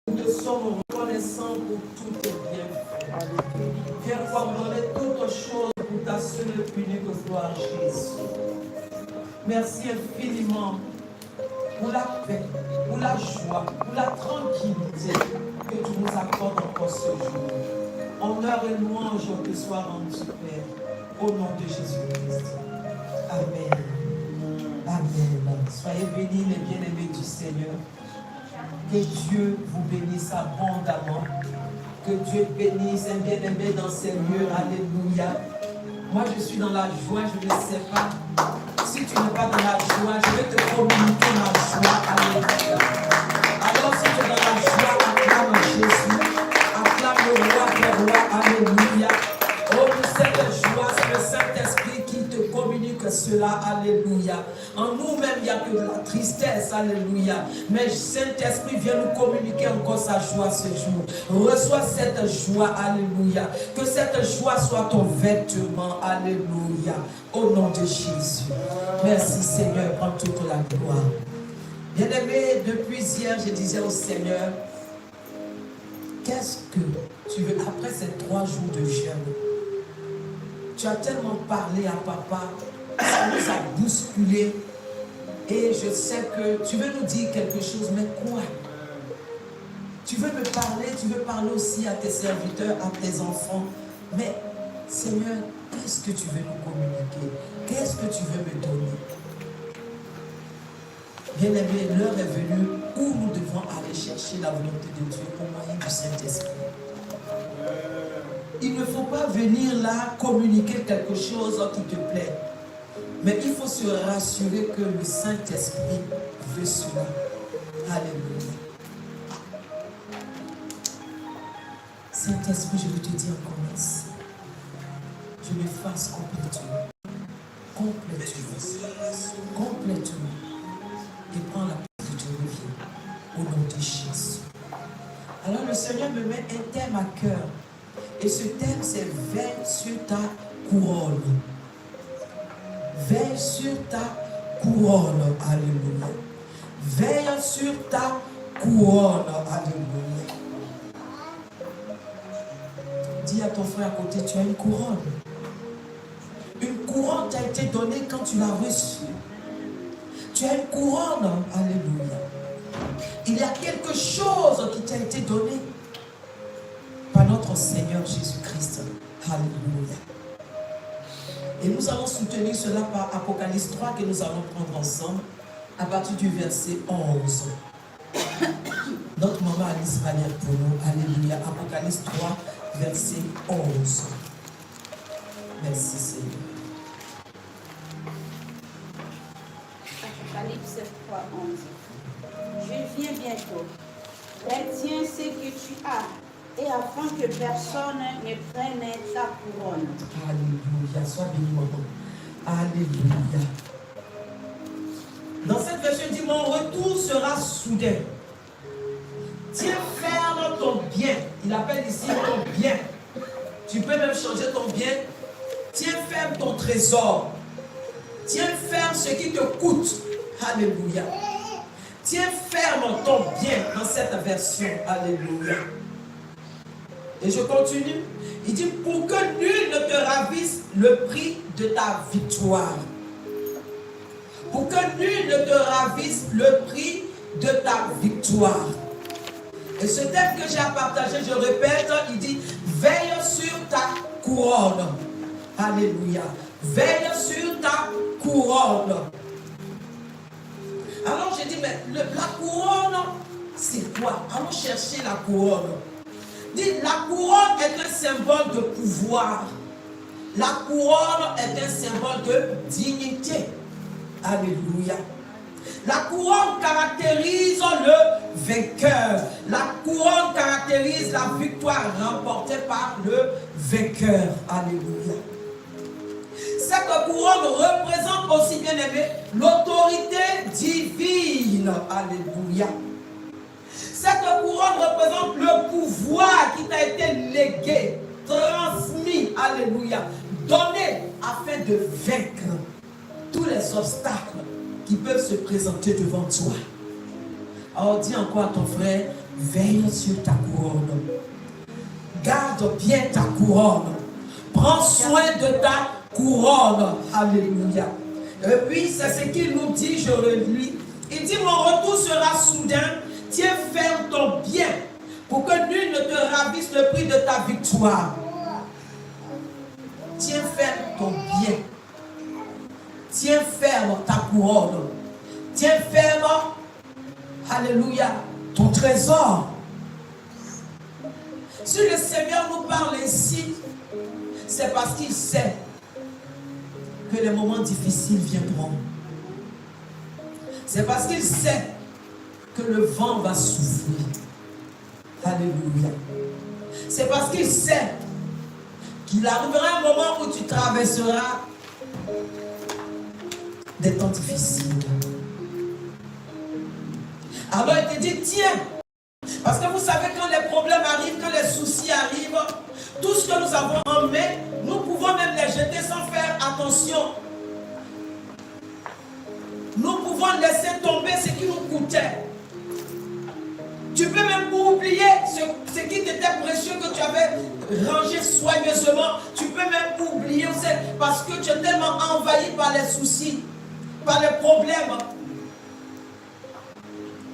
Nous te sommes reconnaissants pour tous tes bienfaits. Viens pardonner toutes choses pour ta seule et unique gloire, Jésus. Merci infiniment pour la paix, pour la joie, pour la tranquillité que tu nous accordes encore ce jour. Honneur et louange te soient rendus, Père, au nom de Jésus-Christ. Amen. Amen. Soyez bénis, les bien-aimés du Seigneur. Que Dieu vous bénisse abondamment. Que Dieu bénisse un bien-aimé dans ces lieux. Alléluia. Moi, je suis dans la joie, je ne sais pas. Si tu n'es pas dans la joie, je vais te communiquer ma joie. Alléluia. Alors, si tu es dans la joie, acclame Jésus. Acclame le roi des rois. Alléluia. Oh, cette joie, c'est le Saint-Esprit qui te communique cela. Alléluia. En nous-mêmes, il n'y a que de la tristesse. Alléluia. Mais Saint-Esprit vient nous communiquer encore sa joie ce jour. Reçois cette joie. Alléluia. Que cette joie soit ton vêtement. Alléluia. Au nom de Jésus. Merci Seigneur. Prends toute la gloire. Bien-aimé, depuis hier, je disais au Seigneur, qu'est-ce que tu veux après ces 3 jours de jeûne? Tu as tellement parlé à papa, ça nous a bousculé. Et je sais que tu veux nous dire quelque chose, mais quoi? Tu veux me parler, tu veux parler aussi à tes serviteurs, à tes enfants. Mais Seigneur, qu'est-ce que tu veux nous communiquer? Qu'est-ce que tu veux me donner? Bien-aimé, l'heure est venue où nous devons aller chercher la volonté de Dieu au moyen du Saint-Esprit. Il ne faut pas venir là communiquer quelque chose qui te plaît. Mais il faut se rassurer que le Saint-Esprit veut cela. Alléluia. Saint-Esprit, je veux te dire encore merci. Je m'efface complètement. Complètement. Et prends la place de Dieu, reviens. Au nom de Jésus. Alors le Seigneur me met un thème à cœur. Et ce thème, c'est veille sur ta couronne. Veille sur ta couronne. Alléluia. Veille sur ta couronne. Alléluia. Dis à ton frère à côté, tu as une couronne. Une couronne t'a été donnée quand tu l'as reçue. Tu as une couronne. Alléluia. Il y a quelque chose qui t'a été donné par notre Seigneur Jésus-Christ. Alléluia. Et nous allons soutenir cela par Apocalypse 3 que nous allons prendre ensemble à partir du verset 11. Notre maman Alice va lire pour nous. Alléluia. Apocalypse 3, verset 11. Merci Seigneur. Apocalypse 3, 11. Je viens bientôt. Retiens ce que tu as, et afin que personne ne prenne ta couronne. Alléluia. Sois béni, maman. Alléluia. Dans cette version, il dit, mon retour sera soudain. Tiens ferme ton bien. Il appelle ici ton bien. Tu peux même changer ton bien. Tiens ferme ton trésor. Tiens ferme ce qui te coûte. Alléluia. Tiens ferme ton bien dans cette version. Alléluia. Et je continue. Il dit, pour que nul ne te ravisse le prix de ta victoire. Pour que nul ne te ravisse le prix de ta victoire. Et ce thème que j'ai à partager, je répète, il dit, veille sur ta couronne. Alléluia. Veille sur ta couronne. Alors j'ai dit, mais la couronne, c'est quoi? Allons chercher la couronne. Dit, la couronne est un symbole de pouvoir. La couronne est un symbole de dignité. Alléluia. La couronne caractérise le vainqueur. La couronne caractérise la victoire remportée par le vainqueur. Alléluia. Cette couronne représente aussi, bien aimé, l'autorité divine. Alléluia. Cette couronne représente le pouvoir qui t'a été légué, transmis, alléluia, donné afin de vaincre tous les obstacles qui peuvent se présenter devant toi. Alors dis encore à ton frère, veille sur ta couronne. Garde bien ta couronne. Prends soin de ta couronne. Alléluia. Et puis, c'est ce qu'il nous dit, je relis. Il dit, mon retour sera soudain. Tiens ferme ton bien pour que nul ne te ravisse le prix de ta victoire. Tiens ferme ton bien. Tiens ferme ta couronne. Tiens ferme, alléluia, ton trésor. Si le Seigneur nous parle ainsi, c'est parce qu'il sait que les moments difficiles viendront. C'est parce qu'il sait que le vent va souffler. Alléluia. C'est parce qu'il sait qu'il arrivera un moment où tu traverseras des temps difficiles. Alors il te dit, tiens, parce que vous savez quand les problèmes arrivent, quand les soucis arrivent, tout ce que nous avons en main, nous pouvons même les jeter sans faire attention. Nous pouvons laisser tomber ce qui nous coûtait. Tu peux même oublier ce qui t'était précieux, que tu avais rangé soigneusement. Tu peux même oublier parce que tu es tellement envahi par les soucis, par les problèmes.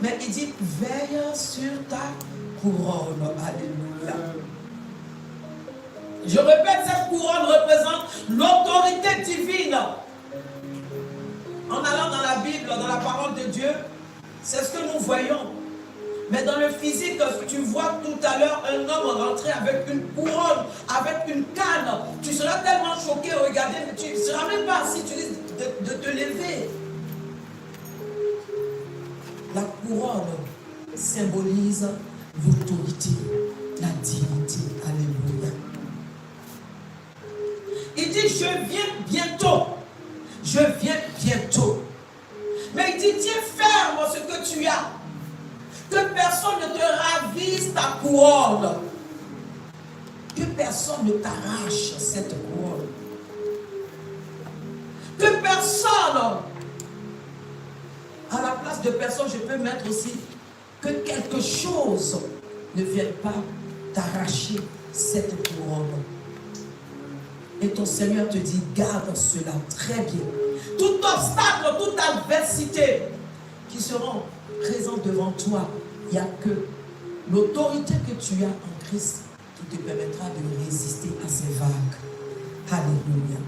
Mais il dit, veille sur ta couronne. Alléluia. Je répète, cette couronne représente l'autorité divine. En allant dans la Bible, dans la parole de Dieu, c'est ce que nous voyons. Mais dans le physique, tu vois tout à l'heure un homme rentrer avec une couronne, avec une canne. Tu seras tellement choqué, regardez, mais tu ne seras même pas assis, tu risques de te lever. La couronne symbolise l'autorité, la dignité. Alléluia. Il dit, je viens bientôt. Je viens bientôt. Mais il dit, tiens ferme ce que tu as. Que personne ne te ravisse ta couronne. Que personne ne t'arrache cette couronne. Que personne, à la place de personne, je peux mettre aussi que quelque chose ne vienne pas t'arracher cette couronne. Et ton Seigneur te dit, garde cela très bien. Tout obstacle, toute adversité qui seront présents devant toi, il n'y a que l'autorité que tu as en Christ qui te permettra de résister à ces vagues. Alléluia.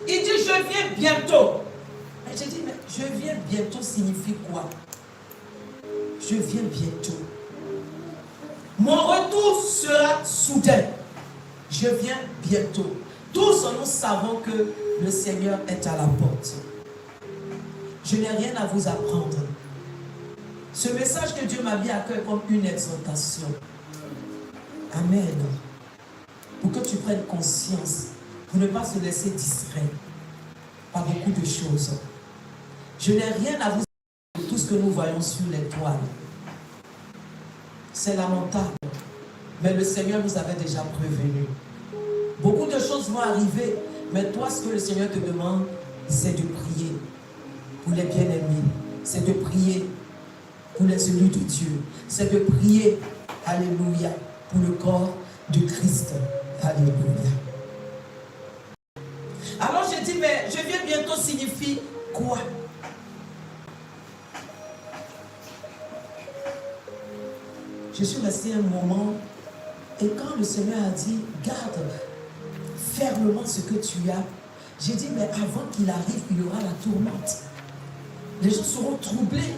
Il dit, je viens bientôt. Et j'ai dit, mais je viens bientôt signifie quoi? Je viens bientôt. Mon retour sera soudain. Je viens bientôt. Tous nous savons que le Seigneur est à la porte. Je n'ai rien à vous apprendre. Ce message que Dieu m'a mis à cœur comme une exhortation. Amen. Pour que tu prennes conscience, pour ne pas se laisser distraire par beaucoup de choses. Je n'ai rien à vous dire de tout ce que nous voyons sur les toiles. C'est lamentable. Mais le Seigneur nous avait déjà prévenu. Beaucoup de choses vont arriver, mais toi, ce que le Seigneur te demande, c'est de prier pour les bien-aimés. C'est de prier pour les élus de Dieu. C'est de prier, alléluia, pour le corps de Christ. Alléluia. Alors j'ai dit, mais je viens bientôt signifie quoi? Je suis resté un moment, et quand le Seigneur a dit, garde fermement ce que tu as, j'ai dit, mais avant qu'il arrive, il y aura la tourmente. Les gens seront troublés,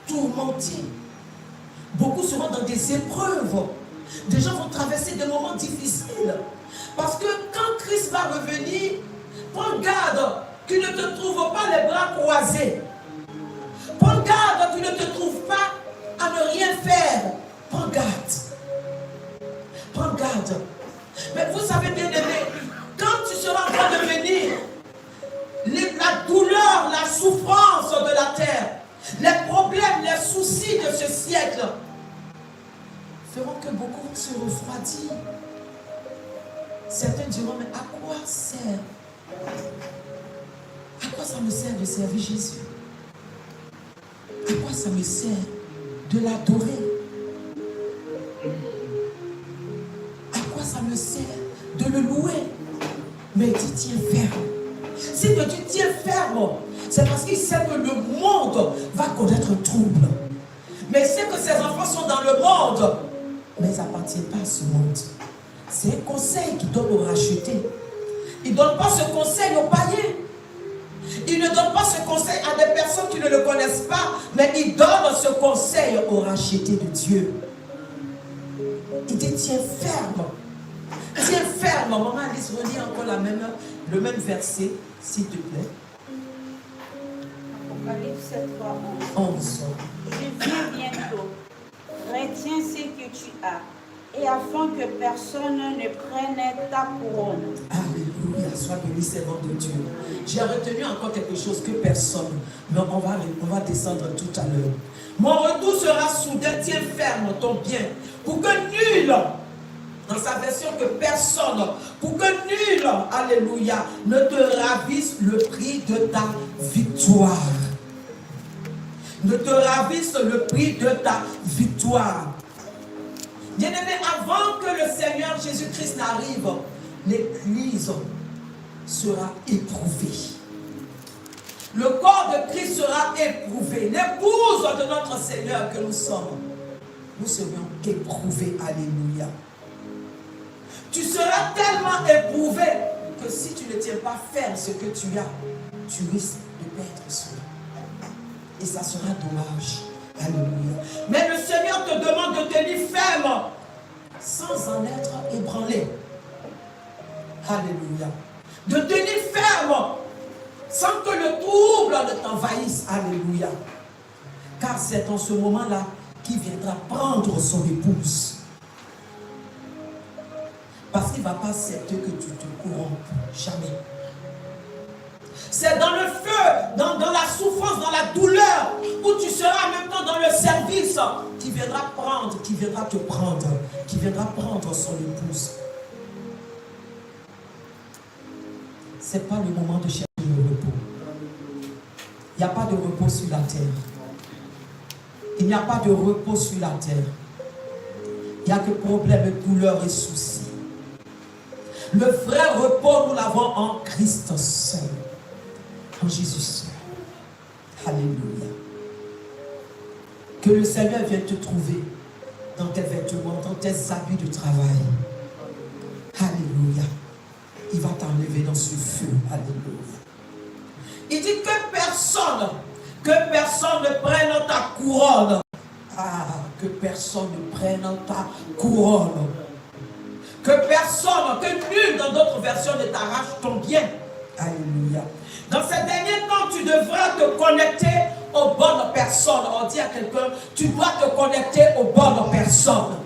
tourmentés. Beaucoup seront dans des épreuves. Des gens vont traverser des moments difficiles. Parce que quand Christ va revenir, prends garde qu'il ne te trouve pas les bras croisés. Prends garde qu'il ne te trouve pas à ne rien faire. Prends garde. Prends garde. Mais vous savez bien aimé, quand tu seras en train de venir, la douleur, la souffrance de la terre, les problèmes, les soucis de ce siècle feront que beaucoup vont se refroidir. Certains diront, mais à quoi sert? À quoi ça me sert de servir Jésus? À quoi ça me sert de l'adorer? le louer. Mais il dit, tiens ferme. S'il te dit, tiens ferme, c'est parce qu'il sait que le monde va connaître un trouble. Mais il sait que ses enfants sont dans le monde, mais ils n'appartiennent pas à ce monde. C'est un conseil qu'il donne aux rachetés. Il ne donne pas ce conseil aux païens. Il ne donne pas ce conseil à des personnes qui ne le connaissent pas, mais il donne ce conseil aux rachetés de Dieu. Il dit, tiens ferme. Tiens ferme. Maman Alice, relis encore le même verset, s'il te plaît. Apocalypse 7, 11. Je viens bientôt. Retiens ce que tu as, et afin que personne ne prenne ta couronne. Alléluia, sois béni, servant de Dieu. J'ai retenu encore quelque chose que personne, mais on va descendre tout à l'heure. Mon retour sera soudain, tiens ferme ton bien, pour que nul, dans sa version que personne, pour que nul, alléluia, ne te ravisse le prix de ta victoire. Ne te ravisse le prix de ta victoire. Bien-aimé, avant que le Seigneur Jésus-Christ n'arrive, l'Église sera éprouvée. Le corps de Christ sera éprouvé. L'épouse de notre Seigneur que nous sommes, nous serions éprouvés. Alléluia. Tu seras tellement éprouvé que si tu ne tiens pas ferme ce que tu as, tu risques de perdre cela. Et ça sera dommage. Alléluia. Mais le Seigneur te demande de tenir ferme sans en être ébranlé. Alléluia. De tenir ferme sans que le trouble ne t'envahisse. Alléluia. Car c'est en ce moment-là qu'il viendra prendre son épouse. Parce qu'il ne va pas accepter que tu te corrompes. Jamais. C'est dans le feu, dans la souffrance, dans la douleur, où tu seras en même temps dans le service, qui viendra prendre, qui viendra te prendre, qui viendra prendre son épouse. Ce n'est pas le moment de chercher le repos. Il n'y a pas de repos sur la terre. Il n'y a pas de repos sur la terre. Il n'y a que problèmes, douleurs et soucis. Le vrai repos, nous l'avons en Christ seul. En Jésus seul. Alléluia. Que le Seigneur vienne te trouver dans tes vêtements, dans tes habits de travail. Alléluia. Il va t'enlever dans ce feu. Alléluia. Il dit que personne ne prenne ta couronne. Ah, que personne ne prenne ta couronne. Que personne, que nul dans d'autres versions ne t'arrache ton bien. Alléluia. Dans ces derniers temps, tu devras te connecter aux bonnes personnes. On dit à quelqu'un, tu dois te connecter aux bonnes personnes.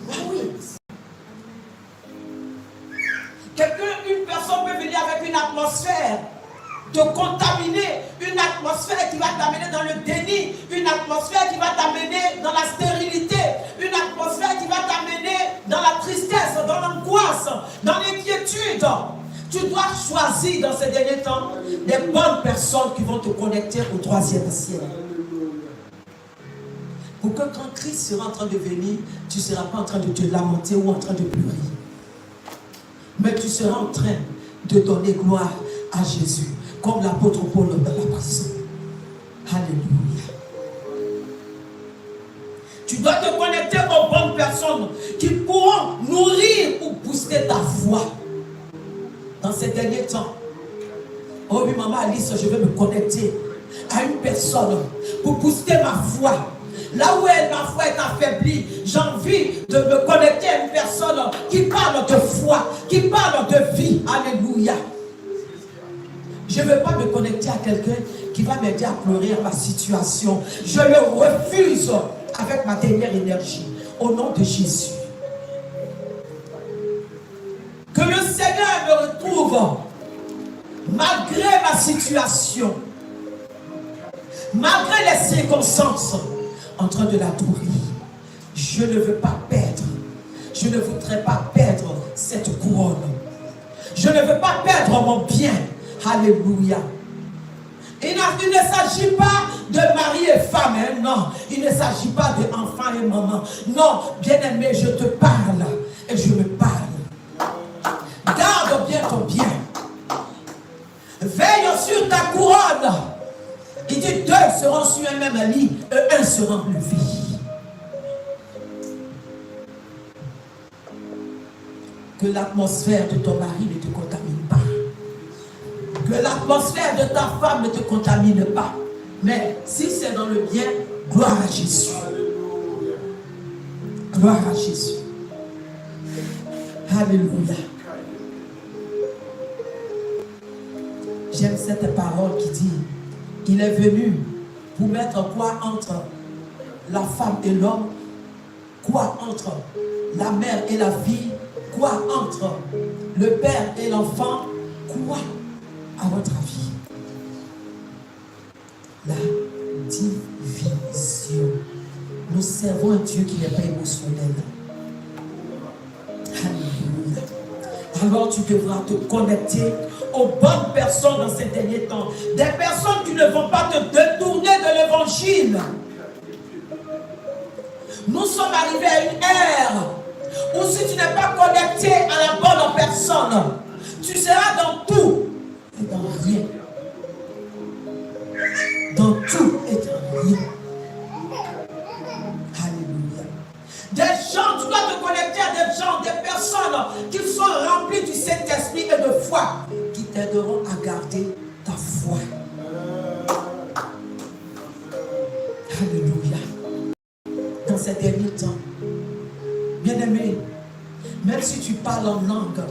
Ah oui. Une personne peut venir avec une atmosphère, te contaminer, une atmosphère qui va t'amener dans le déni, une atmosphère qui va t'amener dans la stérilité, une atmosphère qui va t'amener dans la tristesse, dans l'angoisse, dans l'inquiétude. Tu dois choisir dans ces derniers temps des bonnes personnes qui vont te connecter au troisième ciel. Pour que quand Christ sera en train de venir, tu ne seras pas en train de te lamenter ou en train de pleurer. Mais tu seras en train de donner gloire à Jésus, comme l'apôtre Paul dans la prison. Alléluia. Tu dois te connecter aux bonnes personnes qui pourront nourrir ou booster ta foi. Dans ces derniers temps, oh oui, maman Alice, je vais me connecter à une personne pour booster ma foi. Là où ma foi est affaiblie, j'ai envie de me connecter à une personne qui parle de foi, qui parle de vie. Alléluia. Je ne veux pas me connecter à quelqu'un qui va m'aider à pleurer ma situation. Je le refuse avec ma dernière énergie. Au nom de Jésus. Que le Seigneur me retrouve malgré ma situation, malgré les circonstances, en train de l'adorer. Je ne veux pas perdre. Je ne voudrais pas perdre cette couronne. Je ne veux pas perdre mon bien. Alléluia. Il ne s'agit pas de mari et femme, hein, non. Il ne s'agit pas d'enfant et maman. Non, bien-aimé, je te parle et je me parle sur ta couronne. Il dit 2 seront sur un même lit et 1 sera enlevé. Que l'atmosphère de ton mari ne te contamine pas. Que l'atmosphère de ta femme ne te contamine pas. Mais si c'est dans le bien, gloire à Jésus. Gloire à Jésus. Alléluia. J'aime cette parole qui dit, il est venu pour mettre quoi entre la femme et l'homme, quoi entre la mère et la fille, quoi entre le père et l'enfant, quoi à votre avis? La division. Nous servons un Dieu qui n'est pas émotionnel. Alléluia. Alors tu devras te connecter aux bonnes personnes dans ces derniers temps. Des personnes qui ne vont pas te détourner de l'évangile. Nous sommes arrivés à une ère où si tu n'es pas connecté à la bonne personne, tu seras dans tout et dans rien. Dans tout et dans rien. Alléluia. Des gens, tu dois te connecter à des gens, des personnes qui sont remplies du Saint-Esprit et de foi, qui t'aideront à garder ta foi. Alléluia. Dans ces derniers temps, bien-aimé, même si tu parles en langue,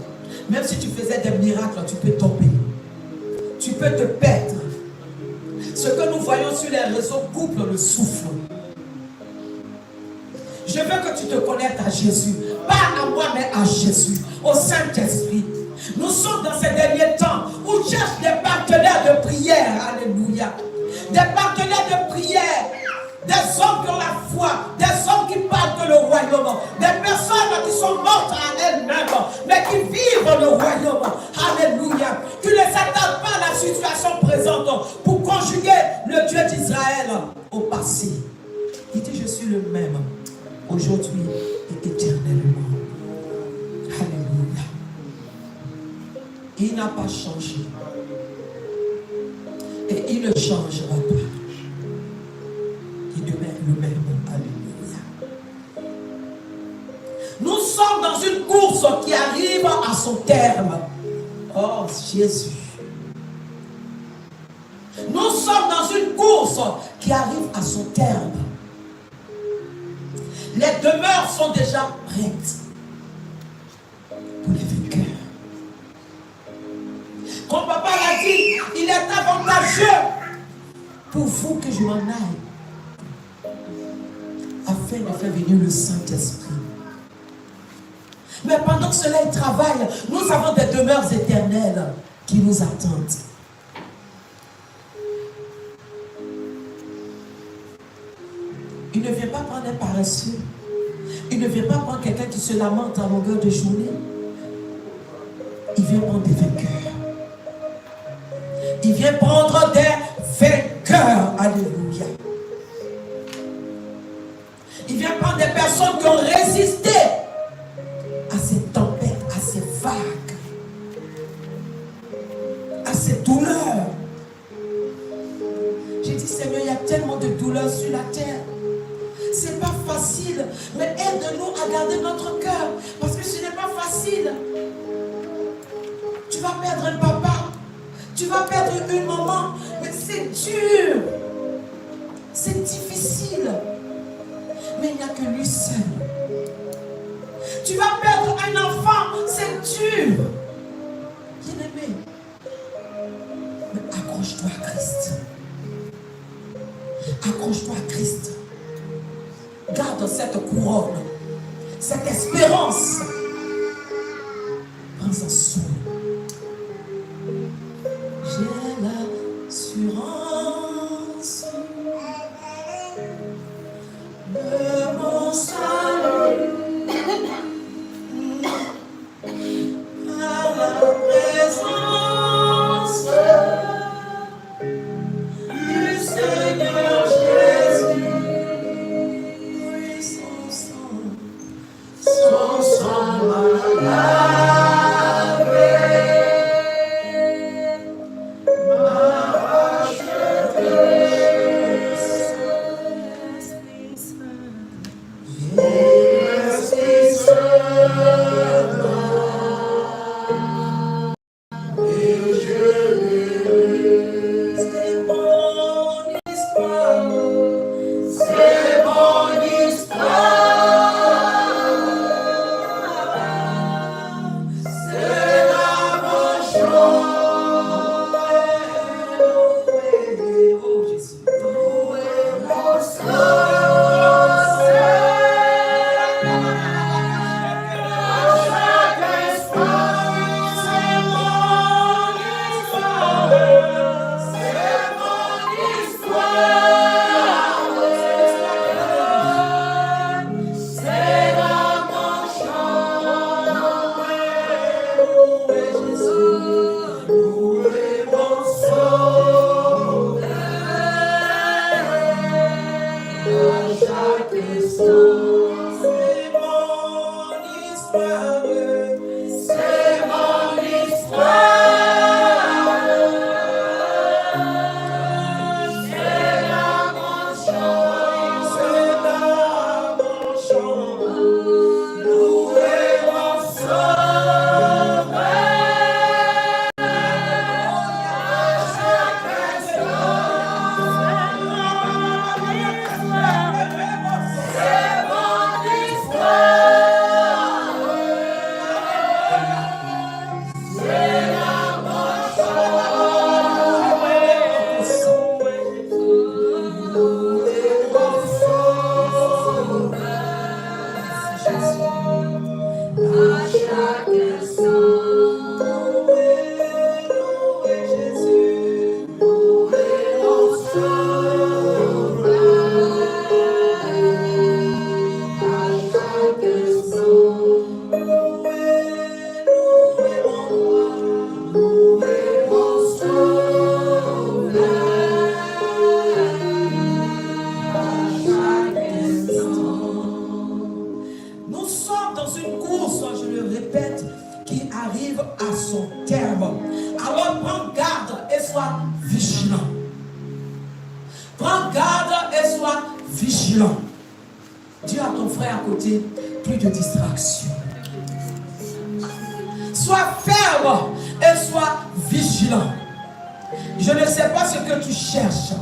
même si tu faisais des miracles, tu peux tomber. Tu peux te perdre. Ce que nous voyons sur les réseaux coupe le souffle. Je veux que tu te connectes à Jésus. Pas à moi, mais à Jésus, au Saint-Esprit. Nous sommes dans ces derniers temps où on cherche des partenaires de prière. Alléluia. Des partenaires de prière. Des hommes qui ont la foi. Des hommes qui partent le royaume. Des personnes qui sont mortes à elles-mêmes, mais qui vivent le royaume. Alléluia. Tu ne s'attends pas à la situation présente pour conjuguer le Dieu d'Israël au passé. Il dit, je suis le même aujourd'hui et éternellement. Alléluia. Il n'a pas changé. Et il ne changera pas. Il demeure le même. Alléluia. Nous sommes dans une course qui arrive à son terme. Oh Jésus. Nous sommes dans une course qui arrive à son terme. Les demeures sont déjà prêtes pour les vainqueurs. Comme papa l'a dit, il est avantageux pour vous que je m'en aille, afin de faire venir le Saint-Esprit. Mais pendant que cela travaille, nous avons des demeures éternelles qui nous attendent. Il ne vient pas prendre un paresseux. Il ne vient pas prendre quelqu'un qui se lamente à longueur de journée. Il vient prendre des vainqueurs. Il vient prendre des vainqueurs. Alléluia. Il vient prendre des personnes qui ont résisté à ces tempêtes, à ces vagues, à ces douleurs. J'ai dit, Seigneur, il y a tellement de douleurs sur la terre. C'est pas facile, mais aide-nous à garder notre cœur, parce que ce n'est pas facile. Tu vas perdre un papa, tu vas perdre une maman, mais c'est dur, c'est difficile, mais il n'y a que lui seul. Tu vas perdre un enfant, c'est dur, bien-aimé, mais accroche-toi à Christ. Accroche-toi à Christ. Garde cette couronne, cette espérance. Prends-en soin. J'ai l'assurance de mon salut à la présence du Seigneur Jésus. Son sang m'a lavé, chaque instant. C'est mon histoire, c'est mon histoire. C'est là mon chant, c'est là mon chant. Louez mon sauveur. Nous sommes dans une course, je le répète, qui arrive à son terme. Alors prends garde et sois vigilant. Prends garde et sois vigilant. Dis à ton frère à côté, plus de distraction. Sois ferme et sois vigilant. Je ne sais pas ce que tu cherches.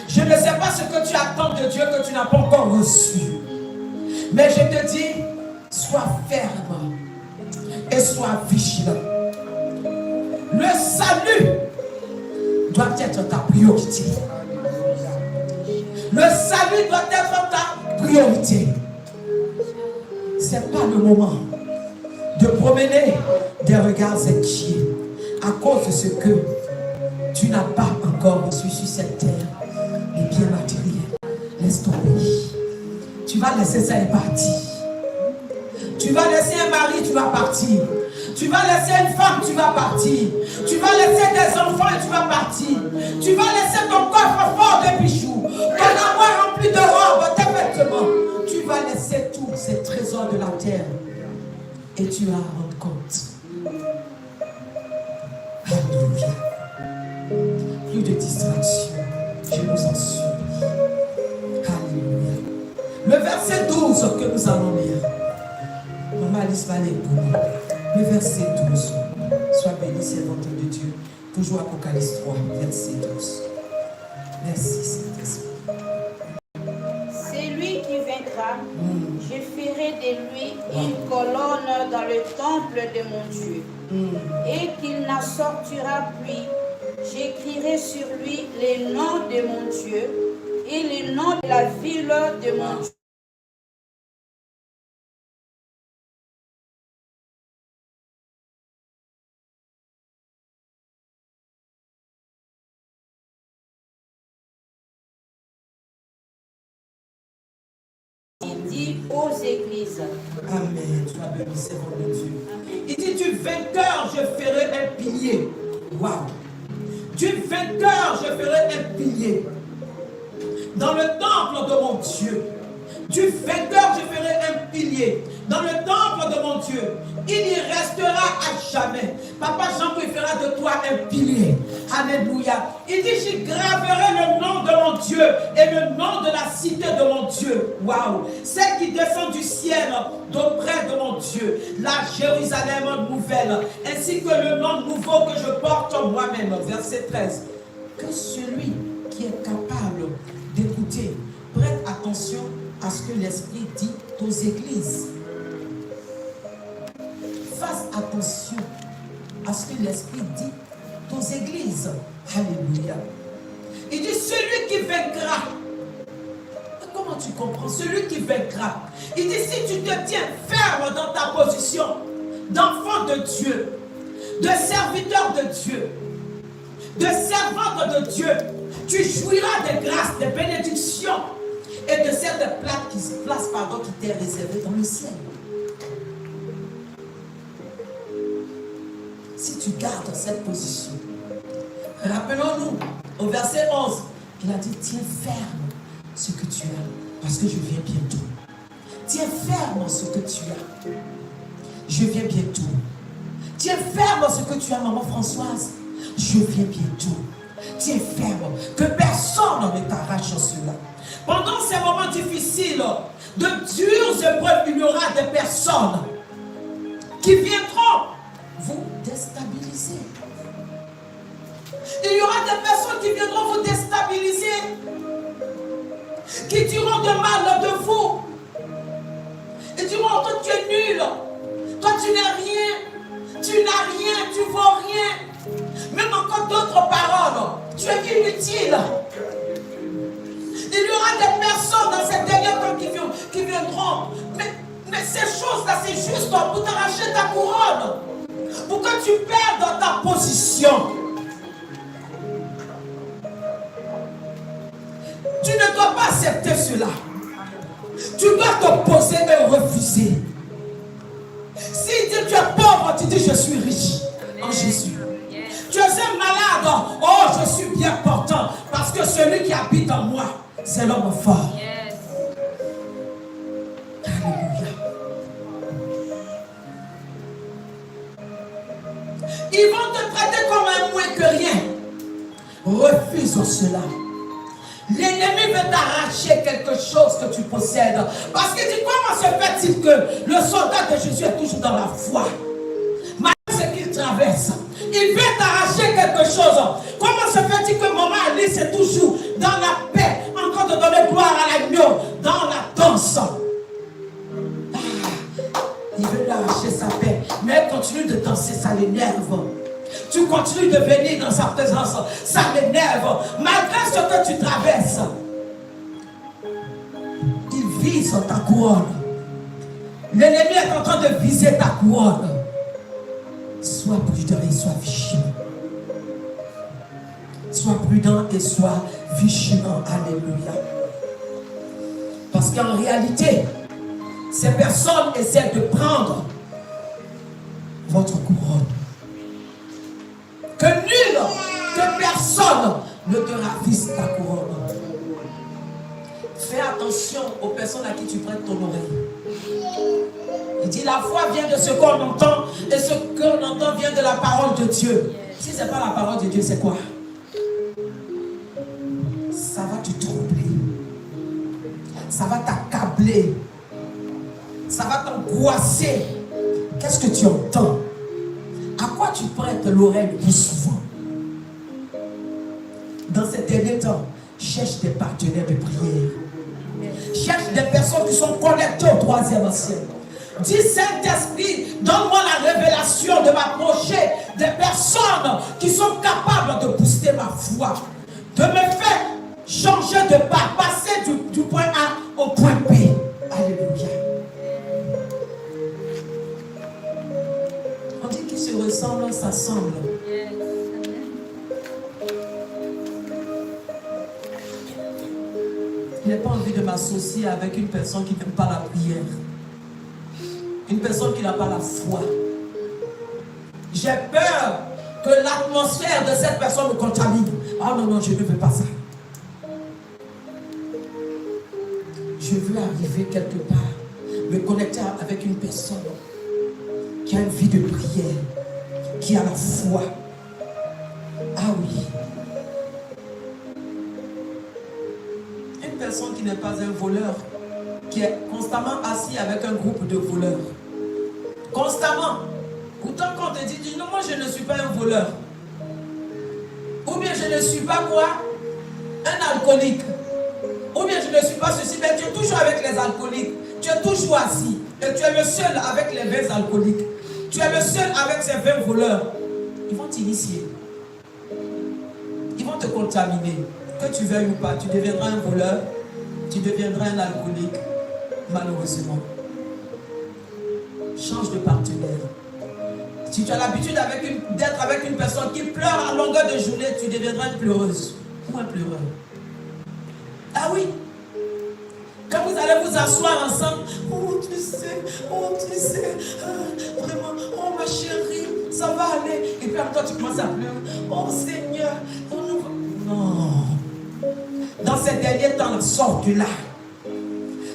Je ne sais pas ce que tu attends de Dieu que tu n'as pas encore reçu. Mais je te dis, sois ferme et sois vigilant. Le salut doit être ta priorité. Le salut doit être ta priorité. Ce n'est pas le moment de promener des regards inquiets à cause de ce que tu n'as pas encore reçu sur cette terre, les biens matériels. Laisse tomber. Tu vas laisser ça et partir. Tu vas laisser un mari, tu vas partir. Tu vas laisser une femme, tu vas partir. Tu vas laisser des enfants et tu vas partir. Tu vas laisser ton coffre fort de bijoux, ton armoire rempli de robes, tes vêtements. Tu vas laisser tous ces trésors de la terre et tu vas rendre compte. Alléluia. Plus de distraction, je nous en supplie. Alléluia. Le verset 12 que nous allons lire. Maman Alice va lire pour nous. Le verset 12. Sois béni, servante de Dieu. Toujours Apocalypse 3, verset 12. Merci, Saint-Esprit. C'est lui qui vaincra. Je ferai de lui une colonne dans le temple de mon Dieu. Et qu'il n'en sortira plus. J'écrirai sur lui les noms de mon Dieu et les noms de la ville de mon Dieu. Il dit aux églises. Amen. Tu as béni, Seigneur de Dieu. Il dit, du vainqueur, je ferai un pilier. Waouh. Du vainqueur, je ferai un pilier. Dans le temple de mon Dieu. Du vainqueur, je ferai un pilier. Dans le temple de mon Dieu. Il y restera à jamais. Papa Jean-Paul fera de toi un pilier. Alléluia. Il dit, j'y graverai le nom de mon Dieu et le nom de la cité de mon Dieu. Waouh. Celle qui descend du ciel d'auprès de mon Dieu. La Jérusalem nouvelle. Ainsi que le nom nouveau que je porte en moi-même. Verset 13. Que celui qui est capable d'écouter prête attention à ce que l'Esprit dit aux églises. Fasse attention à ce que l'Esprit dit aux églises. Alléluia. Il dit celui qui vaincra. Comment tu comprends? Celui qui vaincra. Il dit si tu te tiens ferme dans ta position d'enfant de Dieu, de serviteur de Dieu, de servante de Dieu, tu jouiras des grâces, des bénédictions et de cette place qui t'est réservée dans le ciel. Si tu gardes cette position, rappelons-nous au verset 11, il a dit tiens ferme ce que tu as, parce que je viens bientôt. Tiens ferme en ce que tu as. Je viens bientôt. Tiens ferme en ce que tu as, maman Françoise. Je viens bientôt. Tiens ferme, que personne ne t'arrache cela. Pendant ces moments difficiles, de dures épreuves, il y aura des personnes qui viendront vous déstabiliser. Il y aura des personnes qui viendront vous déstabiliser, qui diront de mal de vous. Ils diront, toi tu es nul, toi tu n'es rien, tu n'as rien, tu vaux rien. Même encore d'autres paroles, tu es inutile. Il y aura des personnes dans ces derniers temps qui viendront. Mais ces choses-là, c'est juste pour t'arracher ta couronne. Pour que tu perdes ta position. Tu ne dois pas accepter cela. Tu dois t'opposer et refuser. Si tu es pauvre, tu dis je suis riche en Jésus. Tu es un malade, oh je suis bien portant. Parce que celui qui habite en moi, c'est l'homme fort. Alléluia. Ils vont te traiter comme un moins que rien. Refuse cela. L'ennemi veut t'arracher quelque chose que tu possèdes. Parce qu'il dit, comment se fait-il que le soldat de Jésus est toujours dans la foi? Malgré ce qu'il traverse, il veut t'arracher quelque chose. Comment se fait-il que maman Alice est toujours dans la paix, encore de donner gloire à l'agneau, dans la danse? Il veut l'arracher sa paix, mais elle continue de danser, ça l'énerve. Tu continues de venir dans sa présence, ça l'énerve. Malgré ce que tu traverses, il vise ta couronne. L'ennemi est en train de viser ta couronne. Sois prudent et sois vigilant. Sois prudent et sois vigilant. Alléluia. Parce qu'en réalité, ces personnes essaient de prendre votre couronne. Que nul, que personne ne te ravisse ta couronne. Fais attention aux personnes à qui tu prêtes ton oreille. Il dit la foi vient de ce qu'on entend et ce qu'on entend vient de la parole de Dieu. Si ce n'est pas la parole de Dieu, c'est quoi? Ça va te troubler. Ça va t'accabler. Ça va t'angoisser. Qu'est-ce que tu entends? À quoi tu prêtes l'oreille le plus souvent? Dans ces derniers temps, cherche des partenaires de prière. Cherche des personnes qui sont connectées au troisième ciel. Dis Saint-Esprit, donne-moi la révélation de m'approcher des personnes qui sont capables de booster ma foi, de me faire changer de pas, passer du point A au point B. Alléluia. On dit qu'ils se ressemblent, s'assemblent. Je n'ai pas envie de m'associer avec une personne qui n'aime pas la prière. Une personne qui n'a pas la foi. J'ai peur que l'atmosphère de cette personne me contamine. Ah non, non, je ne veux pas ça. Je veux arriver quelque part, me connecter avec une personne qui a une vie de prière, qui a la foi. Ah oui. Une personne qui n'est pas un voleur, qui est constamment assis avec un groupe de voleurs. Constamment. Pourtant, quand on te dit, non, moi je ne suis pas un voleur. Ou bien je ne suis pas quoi? Un alcoolique. Ou bien je ne suis pas ceci, mais tu es toujours avec les alcooliques. Tu es toujours assis. Et tu es le seul avec les 20 alcooliques. Tu es le seul avec ces 20 voleurs. Ils vont t'initier. Ils vont te contaminer. Que tu veuilles ou pas, tu deviendras un voleur. Tu deviendras un alcoolique. Malheureusement. Change de partenaire. Si tu as l'habitude d'être avec une personne qui pleure à longueur de journée, tu deviendras une pleureuse ou un pleureur. Ah oui. Quand vous allez vous asseoir ensemble, oh tu sais, vraiment, oh ma chérie, ça va aller. Et puis après toi tu commences à pleurer, oh Seigneur, oh non. dans ces derniers temps, sors de là.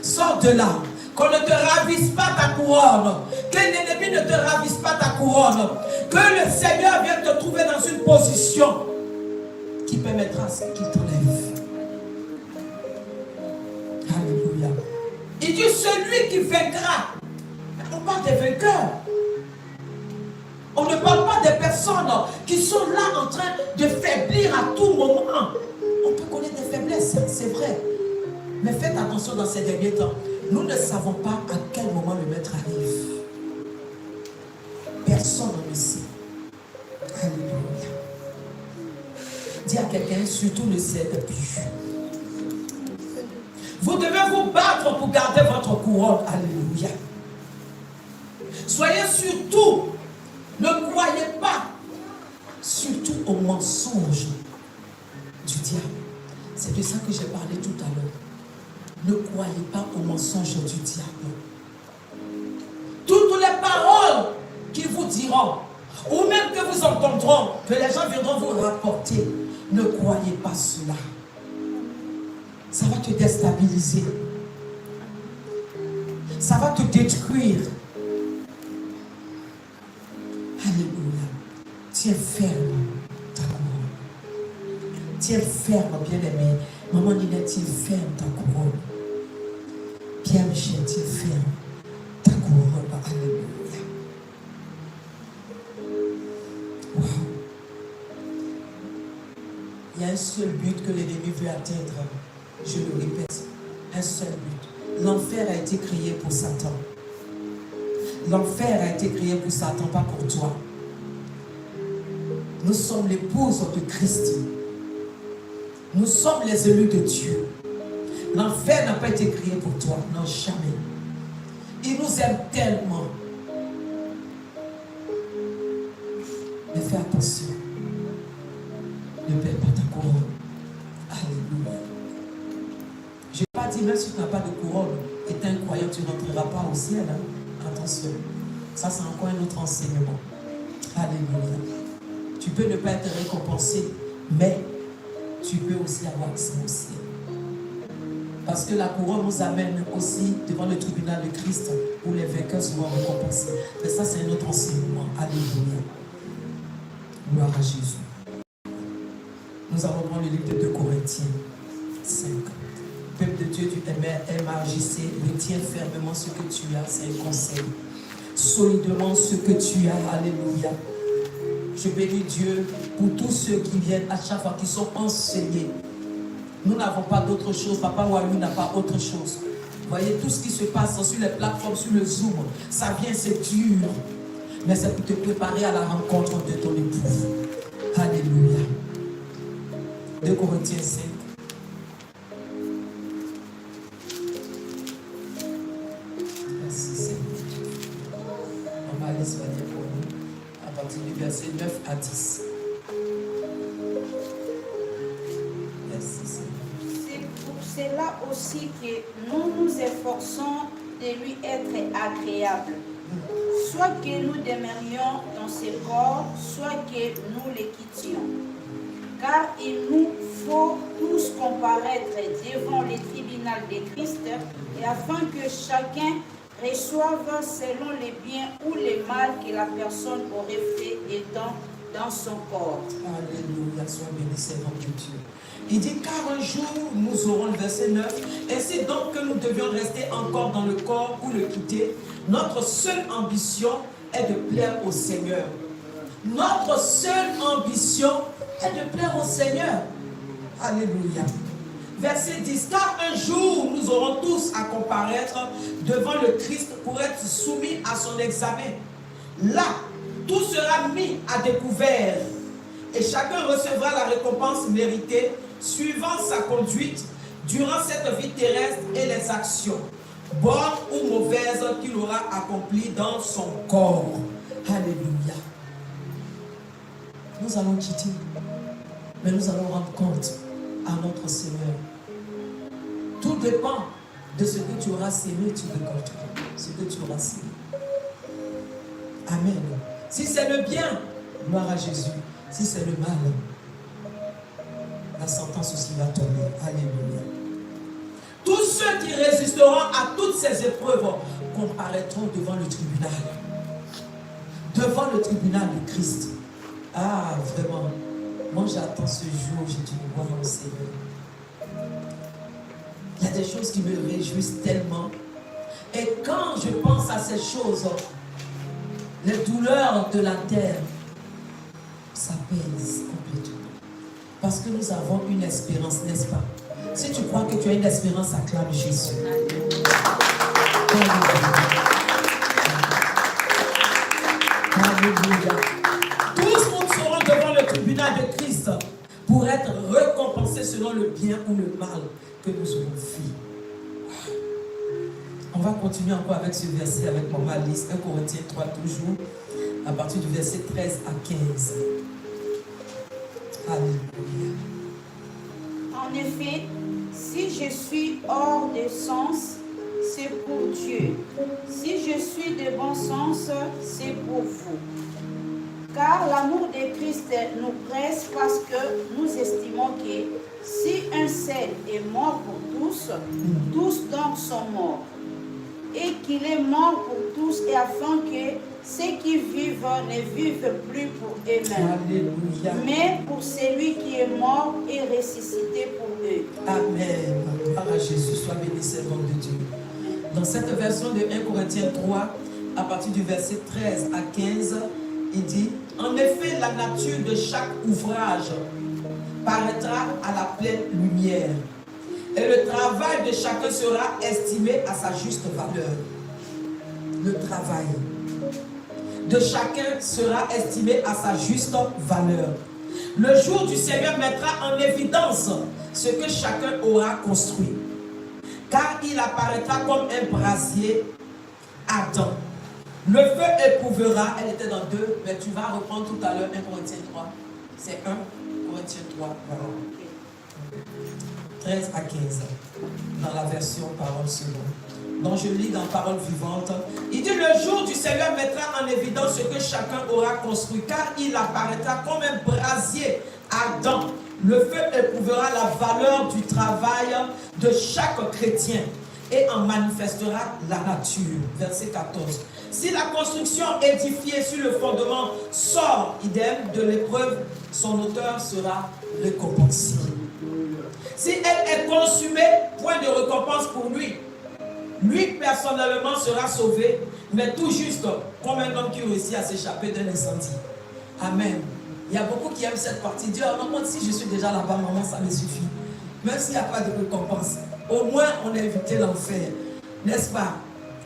Sors de là. Qu'on ne te ravisse pas ta couronne. Que l'ennemi ne te ravisse pas ta couronne. Que le Seigneur vienne te trouver dans une position qui permettra qu'il t'enlève. Alléluia. Il dit celui qui vaincra. On parle des vainqueurs. On ne parle pas des personnes qui sont là en train de faiblir à tout moment. On peut connaître des faiblesses, c'est vrai. Mais faites attention dans ces derniers temps. Nous ne savons pas à quel moment le maître arrive. Personne ne sait. Alléluia. Dis à quelqu'un, surtout ne cède plus. Vous devez vous battre pour garder votre couronne. Alléluia. Soyez surtout, ne croyez pas, surtout au mensonge du diable. C'est de ça que j'ai parlé tout à l'heure. Ne croyez pas au mensonge du diable. Toutes les paroles qu'ils vous diront, ou même que vous entendront, que les gens viendront vous rapporter, ne croyez pas cela. Ça va te déstabiliser. Ça va te détruire. Alléluia. Tiens ferme ta couronne. Tiens ferme, bien-aimé. Maman Ninette, tiens ferme ta couronne. Pierre Michel, tiens ferme ta couronne. Alléluia. Wow. Il y a un seul but que l'ennemi veut atteindre. Je le répète, un seul but. L'enfer a été créé pour Satan. L'enfer a été créé pour Satan, pas pour toi. Nous sommes l'épouse de Christ. Nous sommes les élus de Dieu. L'enfer n'a pas été créé pour toi, non, jamais. Il nous aime tellement. Mais fais attention. Ne perds pas ta couronne. Alléluia. Je n'ai pas dit, même si tu n'as pas de couronne, et tu es incroyable, tu n'entreras pas au ciel. Hein? Attention. Ça, c'est encore un autre enseignement. Alléluia. Tu peux ne pas être récompensé, mais tu peux aussi avoir accès au ciel. Parce que la couronne nous amène aussi devant le tribunal de Christ, où les vainqueurs seront récompensés. Mais ça, c'est un autre enseignement. Alléluia. Gloire à Jésus. Nous allons prendre le livre de 2 Corinthiens 5. Peuple de Dieu du MRJC, retiens fermement ce que tu as, c'est un conseil. Solidement ce que tu as, alléluia. Je bénis Dieu pour tous ceux qui viennent à chaque fois, qui sont enseignés. Nous n'avons pas d'autre chose, Papa Walou n'a pas autre chose. Vous voyez tout ce qui se passe sur les plateformes, sur le Zoom, ça vient, c'est dur. Mais c'est pour te préparer à la rencontre de ton époux. Alléluia. 2 Corinthiens 5. On va aller se faire pour nous à partir du verset 9 à 10. C'est pour cela aussi que nous nous efforçons de lui être agréable. Soit que nous demeurions dans ses corps, soit que nous les quittions. Car il nous faut tous comparaître devant les tribunaux de Christ, et afin que chacun reçoive selon les biens ou les mal que la personne aurait fait étant dans son corps. Alléluia, sois béni, Seigneur de Dieu. Il dit, car un jour nous aurons, le verset 9, ainsi donc que nous devions rester encore dans le corps ou le quitter, notre seule ambition est de plaire au Seigneur. Notre seule ambition est de plaire au Seigneur. Alléluia. Verset 10, car un jour nous aurons tous à comparaître devant le Christ pour être soumis à son examen. Là, tout sera mis à découvert et chacun recevra la récompense méritée suivant sa conduite durant cette vie terrestre et les actions, bonnes ou mauvaises, qu'il aura accomplies dans son corps. Alléluia. Nous allons quitter, mais nous allons rendre compte à notre Seigneur. Tout dépend de ce que tu auras sémé, tu récolteras ce que tu auras sémé. Amen. Si c'est le bien, gloire à Jésus. Si c'est le mal, la sentence aussi va tomber. Alléluia. Tous ceux qui résisteront à toutes ces épreuves comparaîtront devant le tribunal. Devant le tribunal de Christ. Ah, vraiment. Moi, j'attends ce jour où j'ai dû me voir au Seigneur. Il y a des choses qui me réjouissent tellement. Et quand je pense à ces choses, les douleurs de la terre, ça pèse complètement. Parce que nous avons une espérance, n'est-ce pas? Si tu crois que tu as une espérance, acclame Jésus. Alléluia. Tous nous serons devant le tribunal de Christ pour être récompensés selon le bien ou le mal que nous aurons fait. On va continuer encore avec ce verset avec Maman Alice, 1 Corinthiens 3 toujours, à partir du verset 13 à 15. Alléluia. En effet, si je suis hors de sens, c'est pour Dieu. Si je suis de bon sens, c'est pour vous. Car l'amour de Christ nous presse parce que nous estimons que si un seul est mort pour tous, tous donc sont morts. Et qu'il est mort pour tous, et afin que ceux qui vivent ne vivent plus pour eux-mêmes, mais pour celui qui est mort et ressuscité pour eux. Amen. Gloire à Jésus, sois béni, servant de Dieu. Dans cette version de 1 Corinthiens 3, à partir du verset 13 à 15, il dit: en effet, la nature de chaque ouvrage paraîtra à la pleine lumière, et le travail de chacun sera estimé à sa juste valeur. Le travail de chacun sera estimé à sa juste valeur. Le jour du Seigneur mettra en évidence ce que chacun aura construit, car il apparaîtra comme un brasier ardent. Le feu éprouvera, elle était dans 2, mais tu vas reprendre tout à l'heure 1 Corinthiens 3. C'est 1 Corinthiens 3, voilà. 13 à 15, dans la version parole seconde. Donc je lis dans parole vivante. Il dit: le jour du Seigneur mettra en évidence ce que chacun aura construit, car il apparaîtra comme un brasier ardent. Le feu éprouvera la valeur du travail de chaque chrétien et en manifestera la nature. Verset 14. Si la construction édifiée sur le fondement sort idem de l'épreuve, son auteur sera récompensé. Si elle est consumée, point de récompense pour lui. Lui personnellement sera sauvé, mais tout juste comme un homme qui réussit à s'échapper d'un incendie. Amen. Il y a beaucoup qui aiment cette partie. Dieu, non, moi si je suis déjà là-bas, maman, ça me suffit. Même s'il n'y a pas de récompense, au moins on a évité l'enfer. N'est-ce pas?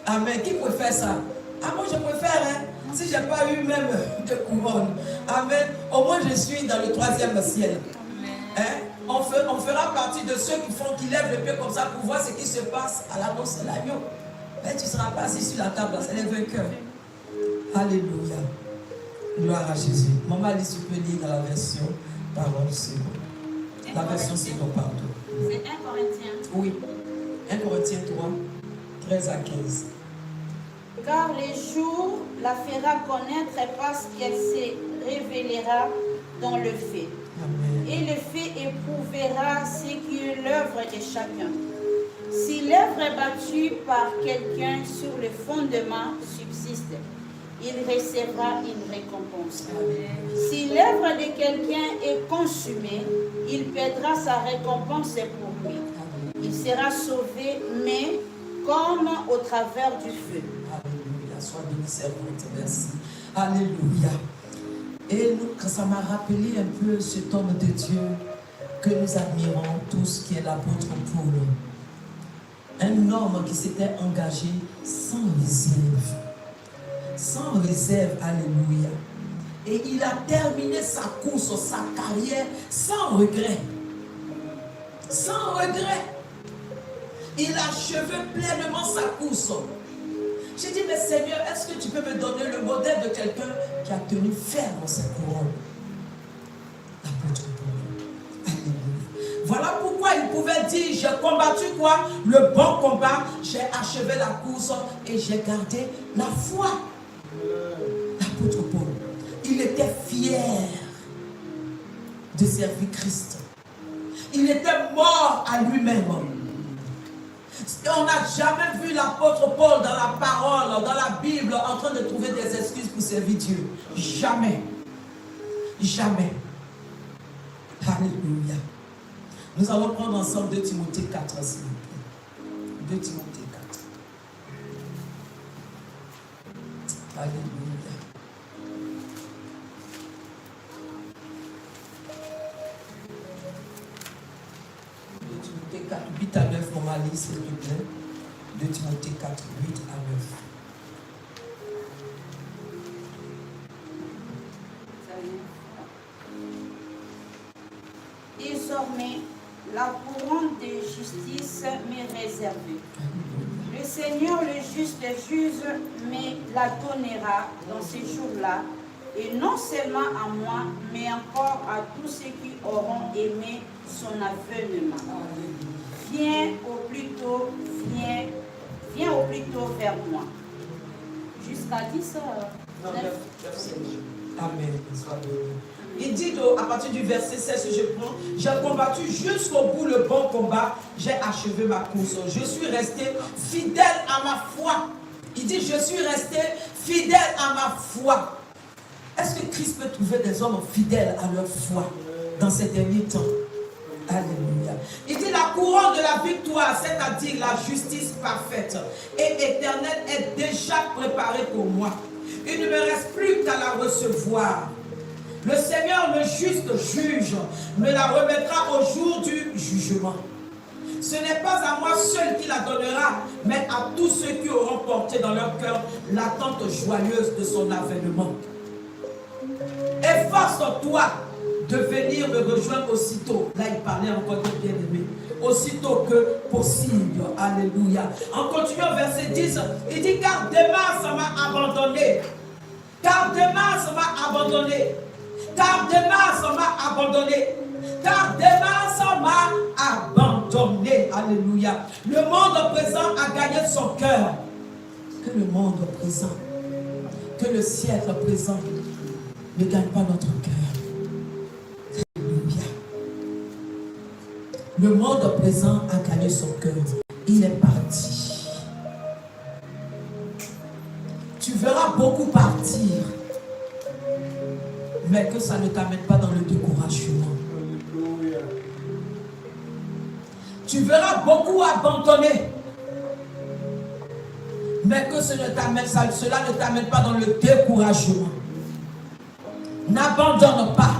Amen. Qui préfère ça? Ah, moi je préfère, hein, si je n'ai pas eu même de couronne. Amen. Au moins je suis dans le 3e ciel. Hein? On fera partie de ceux qui lèvent le pied comme ça pour voir ce qui se passe à l'annonce de l'agneau. Mais tu ne seras pas assis sur la table, c'est les vainqueurs. Alléluia. Gloire à Jésus. Maman Alice, tu peux lire dans la version parole seconde. La version seconde, pardon. C'est 1 Corinthiens. Oui. 1 Corinthiens 3, 13 à 15. Car les jours la fera connaître parce qu'elle se révélera dans le fait. Amen. Et le fait éprouvera ce qui est l'œuvre de chacun. Si l'œuvre est battue par quelqu'un sur le fondement subsiste, il recevra une récompense. Si l'œuvre de quelqu'un est consumée, il perdra sa récompense pour lui. Il sera sauvé, mais comme au travers du feu. Alléluia. Sois béni, servante. Merci. Alléluia. Et ça m'a rappelé un peu cet homme de Dieu que nous admirons tous, qui est l'apôtre Paul. Un homme qui s'était engagé sans réserve. Sans réserve, alléluia. Et il a terminé sa course, sa carrière, sans regret. Sans regret. Il a achevé pleinement sa course. J'ai dit, mais Seigneur, est-ce que tu peux me donner le modèle de quelqu'un qui a tenu ferme sa couronne? L'apôtre Paul. Alléluia. Voilà pourquoi il pouvait dire, j'ai combattu quoi? Le bon combat, j'ai achevé la course et j'ai gardé la foi. L'apôtre Paul, il était fier de servir Christ. Il était mort à lui-même. Et on n'a jamais vu l'apôtre Paul dans la parole, dans la Bible, en train de trouver des excuses pour servir Dieu. Jamais. Jamais. Alléluia. Nous allons prendre ensemble 2 Timothée 4, s'il vous plaît. 2 Timothée 4. Alléluia. Timothée 4, 8 à 9, on va lire s'il te plaît. 2 Timothée 4, 8 à 9. Désormais, la couronne de justice m'est réservée. Le Seigneur, le juste juge, me la donnera dans ces jours-là, et non seulement à moi, mais encore à tous ceux qui auront aimé son avènement. Viens au plus tôt vers moi. Jusqu'à 10 heures. Amen. Il dit à partir du verset 16, je prends, j'ai combattu jusqu'au bout le bon combat, j'ai achevé ma course. Je suis resté fidèle à ma foi. Il dit, je suis resté fidèle à ma foi. Est-ce que Christ peut trouver des hommes fidèles à leur foi dans ces derniers temps? Alléluia. Il dit, la couronne de la victoire, c'est-à-dire la justice parfaite et éternelle, est déjà préparée pour moi. Il ne me reste plus qu'à la recevoir. Le Seigneur, le juste juge, me la remettra au jour du jugement. Ce n'est pas à moi seul qui la donnera, mais à tous ceux qui auront porté dans leur cœur l'attente joyeuse de son avènement. Efforce-toi de venir me rejoindre aussitôt. Là, il parlait encore de bien-aimé. Aussitôt que possible. Alléluia. En continuant, verset 10, il dit, car Démas m'a abandonné. Car Démas m'a abandonné. Car Démas m'a abandonné. Car Démas m'a abandonné. Alléluia. Le monde présent a gagné son cœur. Que le monde présent, que le siècle présent ne gagne pas notre cœur. Alléluia. Le monde présent a gagné son cœur. Il est parti. Tu verras beaucoup partir, mais que ça ne t'amène pas dans le découragement. Tu verras beaucoup abandonner, mais que cela ne t'amène pas dans le découragement. N'abandonne pas,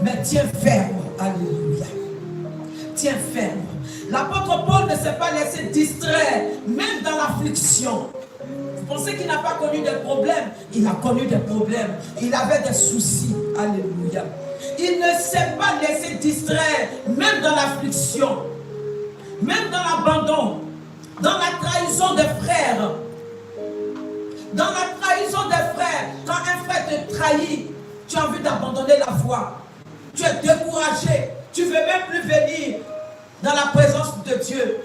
mais tiens ferme. Alléluia. Tiens ferme. L'apôtre Paul ne s'est pas laissé distraire, même dans l'affliction. Vous pensez qu'il n'a pas connu des problèmes? Il a connu des problèmes. Il avait des soucis. Alléluia. Il ne s'est pas laissé distraire, même dans l'affliction, même dans l'abandon, dans la trahison des frères. Dans la trahison des frères, quand un frère te trahit, tu as envie d'abandonner la foi. Tu es découragé. Tu ne veux même plus venir dans la présence de Dieu.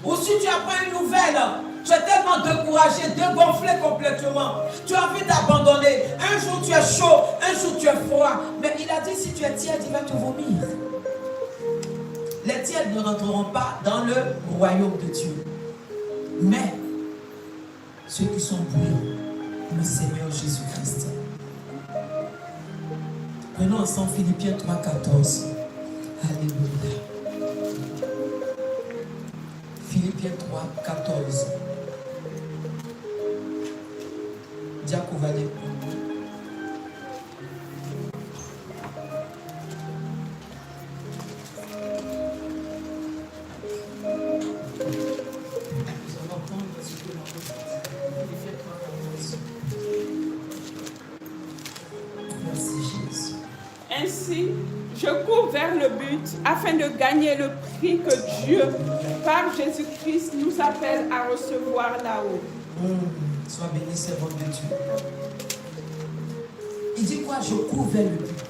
Ou si tu apprends une nouvelle, tu es tellement découragé, dégonflé complètement. Tu as envie d'abandonner. Un jour tu es chaud, un jour tu es froid. Mais il a dit, si tu es tiède, il va te vomir. Les tièdes ne rentreront pas dans le royaume de Dieu. Mais ceux qui sont bouillants, le Seigneur Jésus-Christ. Prenons ensemble Philippiens 3, 14. Alléluia. Philippiens 3, 14. Diaco va lire. Ainsi, je cours vers le but afin de gagner le prix que Dieu, par Jésus-Christ, nous appelle à recevoir là-haut. Sois béni, servant de Dieu. Il dit quoi? Je cours vers le but.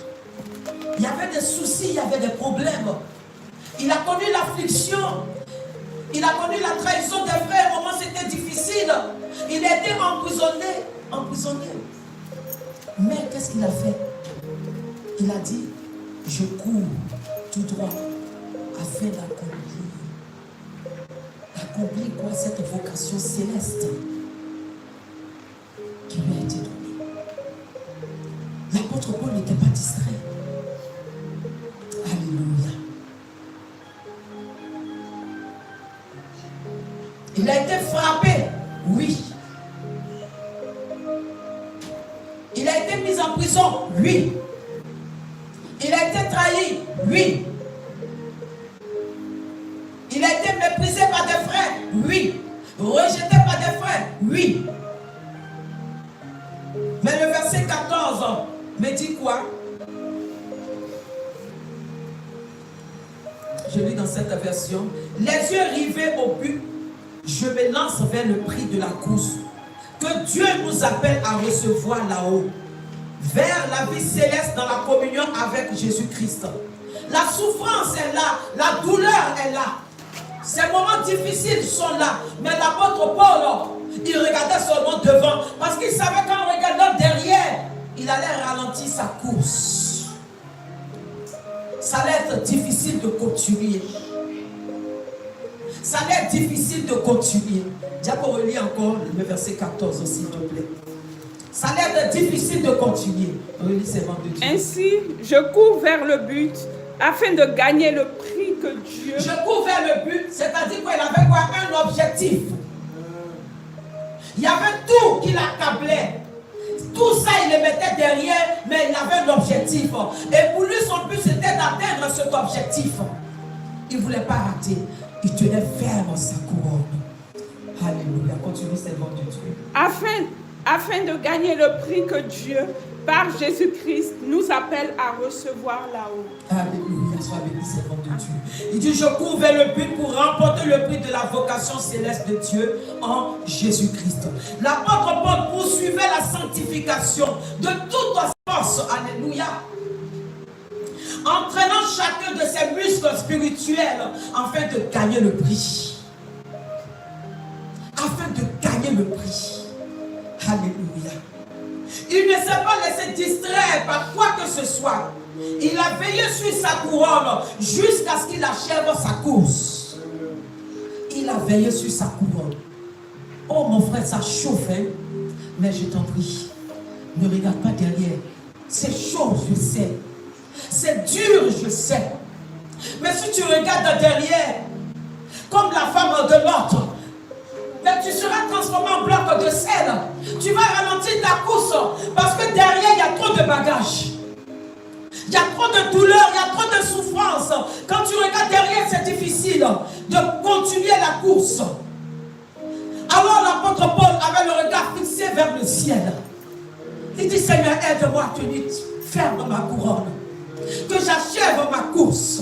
Il y avait des soucis, il y avait des problèmes. Il a connu l'affliction. Il a connu la trahison des frères. Au moment c'était difficile. Il a été emprisonné. Mais qu'est-ce qu'il a fait? Il a dit, je cours tout droit afin d'accomplir quoi cette vocation céleste qui lui a été donnée. L'apôtre Paul n'était pas distrait. Alléluia. Il a été frappé, oui. Il a été mis en prison, oui. Il a été trahi, oui. Il a été méprisé par des frères, oui. Rejeté par des frères, oui. Mais le verset 14 me dit quoi? Je lis dans cette version. Les yeux rivés au but, je me lance vers le prix de la course que Dieu nous appelle à recevoir là-haut, vers la vie céleste dans la communion avec Jésus-Christ. La souffrance est là, la douleur est là. Ces moments difficiles sont là. Mais l'apôtre Paul, il regardait seulement devant parce qu'il savait qu'en regardant derrière, il allait ralentir sa course. Ça allait être difficile de continuer. Ça allait être difficile de continuer. Diable, relis encore le verset 14, s'il te plaît. Ça allait être difficile de continuer. Relis ces mots de Dieu. Ainsi, je cours vers le but afin de gagner le prix que Dieu... Je cours vers le but, c'est-à-dire qu'il avait quoi? Un objectif. Il y avait tout qui l'accablait. Tout ça, il le mettait derrière, mais il avait un objectif. Et pour lui, son but, c'était d'atteindre cet objectif. Il ne voulait pas rater. Il tenait ferme sa couronne. Alléluia. Continue ces mots de Dieu. Afin de gagner le prix que Dieu, par Jésus-Christ, nous appelle à recevoir là-haut. Alléluia. Sois béni, ces mots de Dieu. Il dit, je cours vers le but pour remporter le prix de la vocation céleste de Dieu en Jésus-Christ. L'apôtre Paul poursuivait la sanctification de toute force. Alléluia. Entraînant chacun de ses muscles spirituels afin de gagner le prix. Afin de gagner le prix. Alléluia. Il ne s'est pas laissé distraire par quoi que ce soit. Il a veillé sur sa couronne jusqu'à ce qu'il achève sa course. Il a veillé sur sa couronne. Oh mon frère, ça chauffe, hein? Mais je t'en prie, ne regarde pas derrière. C'est chaud, je sais. C'est dur, je sais. Mais si tu regardes derrière, comme la femme de l'autre, mais tu seras transformé en bloc de sel. Tu vas ralentir ta course parce que derrière, il y a trop de bagages. Il y a trop de douleur, il y a trop de souffrance. Quand tu regardes derrière, c'est difficile de continuer la course. Alors l'apôtre Paul avait le regard fixé vers le ciel. Il dit, Seigneur, aide-moi à tenir ferme ma couronne. Que j'achève ma course.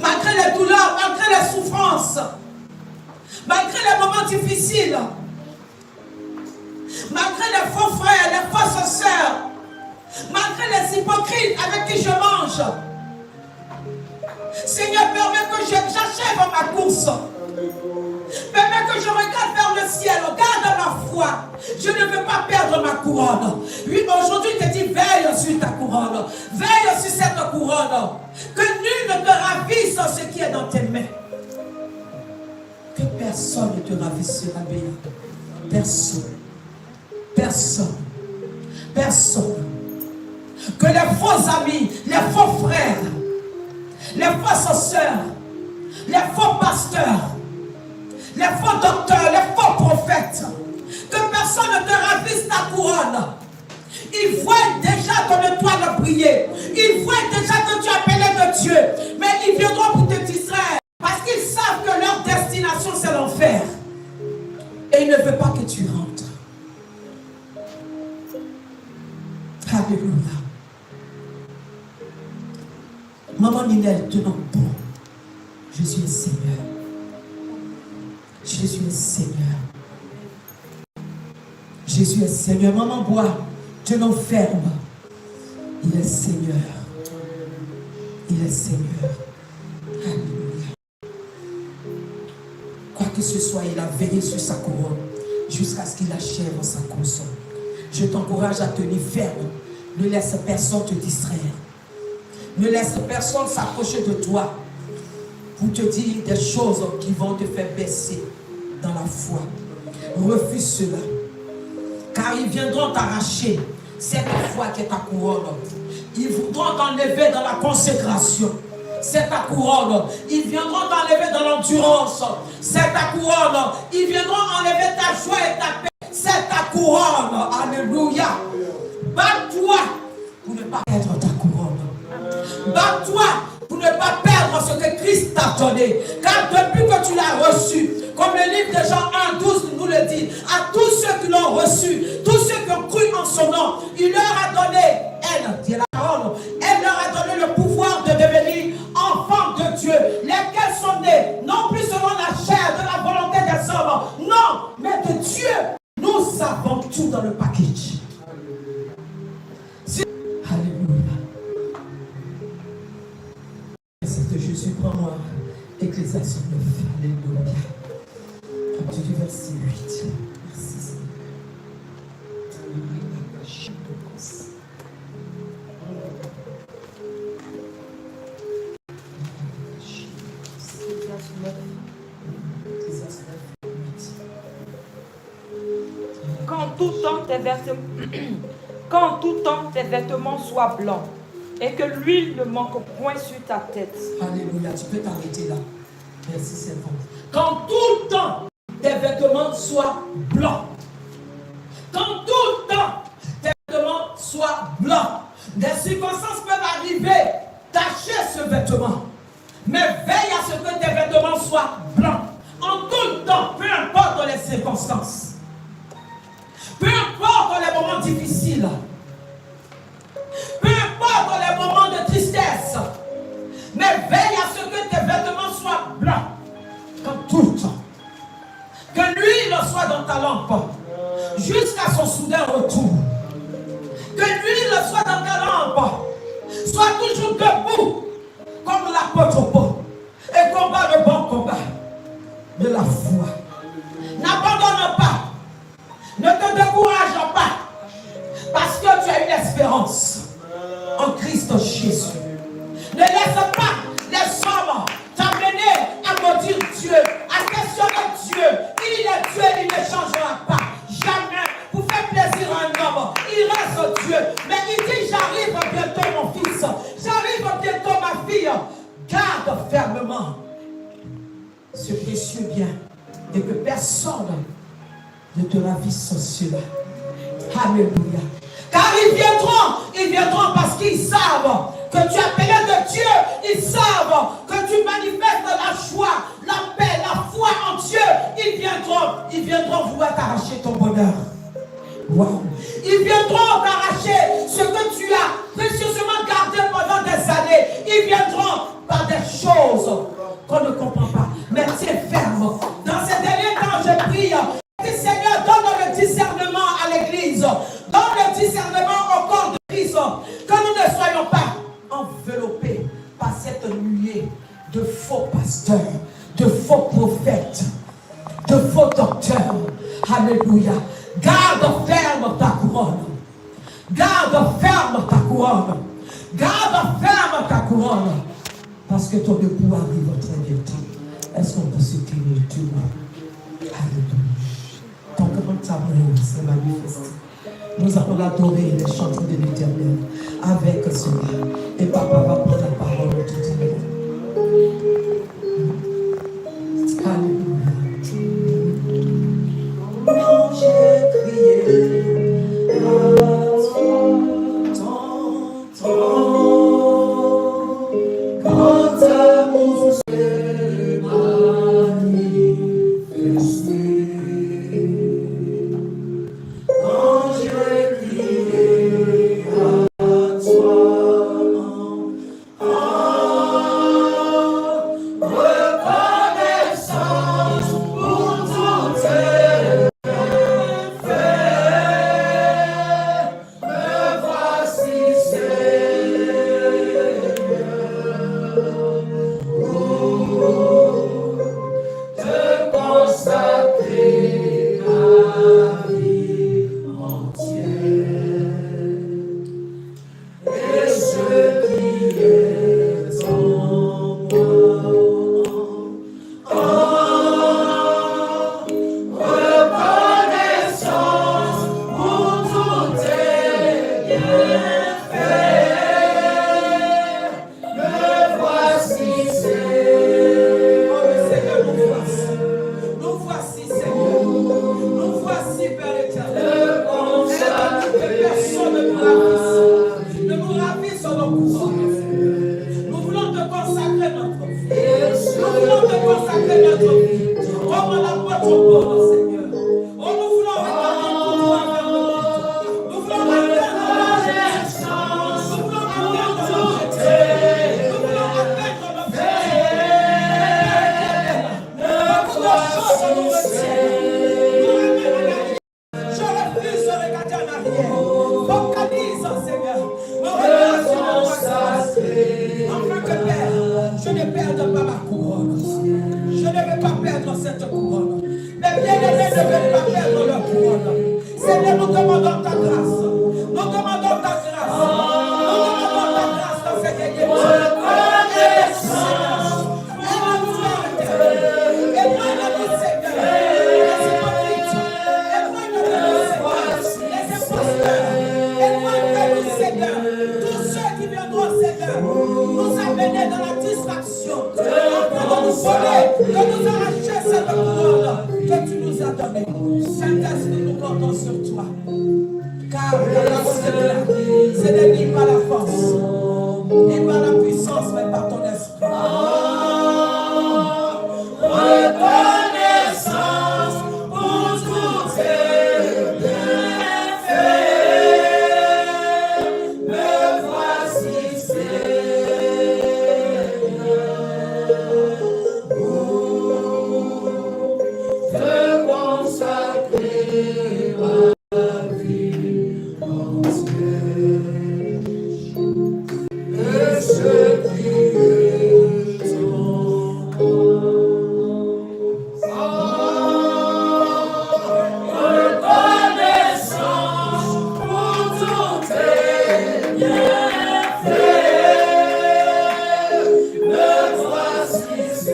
Malgré les douleurs, malgré les souffrances, malgré les moments difficiles, malgré les faux frères, les fausses sœurs, malgré les hypocrites avec qui je mange, Seigneur, permets que j'achève ma course. Permets que je regarde vers le ciel, garde ma foi. Je ne veux pas perdre ma couronne. Oui, aujourd'hui, il te dit, veille sur ta couronne. Veille sur cette couronne. Que nul ne te ravisse ce qui est dans tes mains. Que personne ne te ravissera bien. Personne. Personne. Personne. Que les faux amis, les faux frères, les fausses sœurs, les faux pasteurs, les faux docteurs, les faux prophètes, que personne ne te ravisse ta couronne. Ils voient déjà ton étoile briller. Ils voient déjà que tu es appelé de Dieu. Mais ils viendront pour te distraire. Parce qu'ils savent que leur destination c'est l'enfer. Et ils ne veulent pas que tu rentres. Alléluia. Maman Ninel, tenons bon. Jésus est Seigneur. Jésus est Seigneur. Jésus est Seigneur. Maman bois, tenons ferme. Il est Seigneur. Il est Seigneur. Alléluia. Quoi que ce soit, il a veillé sur sa couronne jusqu'à ce qu'il achève sa course. Je t'encourage à tenir ferme. Ne laisse personne te distraire. Ne laisse personne s'approcher de toi. pour te dire des choses qui vont te faire baisser dans la foi. Refuse cela. Car ils viendront t'arracher cette foi qui est ta couronne. Ils voudront t'enlever dans la consécration. C'est ta couronne. Ils viendront t'enlever dans l'endurance. C'est ta couronne. Ils viendront enlever ta joie et ta paix. C'est ta couronne. Alléluia. Bats-toi pour ne pas perdre ta couronne. Bats-toi pour ne pas perdre ce que Christ t'a donné. Car depuis que tu l'as reçu, comme le livre de Jean 1:12 nous le dit, à tous ceux qui l'ont reçu, tous ceux qui ont cru en son nom, il leur a donné, elle, dit la parole, elle leur a donné le pouvoir de devenir enfants de Dieu, lesquels sont nés, non plus selon la chair, de la volonté des hommes, non, mais de Dieu. Nous avons tout dans le package. Alléluia. C'est de Jésus, prends-moi. Ecclésiaste 9. Alléluia. À partir du verset 8. Merci Seigneur. Qu'en tout temps tes vêtements soient blancs et que l'huile ne manque point sur ta tête. Alléluia, tu peux t'arrêter là. Merci Seigneur. Qu'en tout temps tes vêtements soient blancs. Qu'en tout temps tes vêtements soient blancs. Des circonstances peuvent arriver, tacher ce vêtement. Mais veille à ce que tes vêtements soient blancs. En tout temps, peu importe les circonstances. Peu importe les moments difficiles. Peu importe les moments de tristesse. Mais veille à ce que tes vêtements soient blancs. Comme tout le temps. Que l'huile soit dans ta lampe. Jusqu'à son soudain retour. Que l'huile soit dans ta lampe. Sois toujours debout. Comme l'apôtre Paul. Et combat le bon combat de la foi. N'abandonne pas. Ne te décourage pas. Parce que tu as une espérance en Christ Jésus. Ne laisse pas les hommes t'amener à maudire Dieu, à questionner Dieu. Il est Dieu, il ne changera pas. Jamais. Pour faire plaisir à un homme, il reste Dieu. Mais il dit, j'arrive bientôt mon fils. J'arrive bientôt ma fille. Garde fermement ce précieux bien et que personne ne te ravisse cela. Alléluia. Car ils viendront parce qu'ils savent que tu es appelé de Dieu. Ils savent que tu manifestes la joie, la paix, la foi en Dieu. Ils viendront vouloir t'arracher ton bonheur. Wow. Ils viendront t'arracher ce que tu as précieusement gardé pendant des années. Ils viendront par des choses qu'on ne comprend pas. Mais tiens ferme. Dans ces derniers temps, je prie. Seigneur, donne le discernement à l'église. Donne le discernement au corps de Christ. Que nous ne soyons pas enveloppés par cette nuée de faux pasteurs, de faux prophètes, de faux docteurs. Alléluia. Garde ferme ta couronne. Garde ferme ta couronne. Garde ferme ta couronne. Parce que ton époux arrive très bientôt. Est-ce qu'on peut se tenir debout? Alléluia. Ton grand amour s'est manifesté. Nous allons l'adorer et les chanter de l'Éternel avec cela. Et papa va prendre la parole tout à l'heure. Alléluia. Quand j'ai crié à t'entends, quand ta amour s'est manifesté. Quand j'ai crié à toi, Les bien-aimés ne veulent pas perdre leur couronne. Seigneur, nous demandons ta grâce. Nous demandons ta grâce. Nous demandons ta grâce dans cette église. Éloigne-nous, Seigneur. Les hypocrites. Éloigne-nous, Seigneur. Tous ceux qui viendront, Seigneur, nous amener dans la distraction. Afin de nous voler, de nous arracher cette couronne que tu nous as donnée. Saint-Esprit, nous comptons sur toi. Car la grâce, ce n'est ni par la force, ni par la puissance, mais par ton esprit. Reconnaissance pour tous tes bienfaits. Me voici, Seigneur. Te consacrer ma vie entière. Et ce qui est ton reconnaissance pour tous tes bienfaits. Me voici,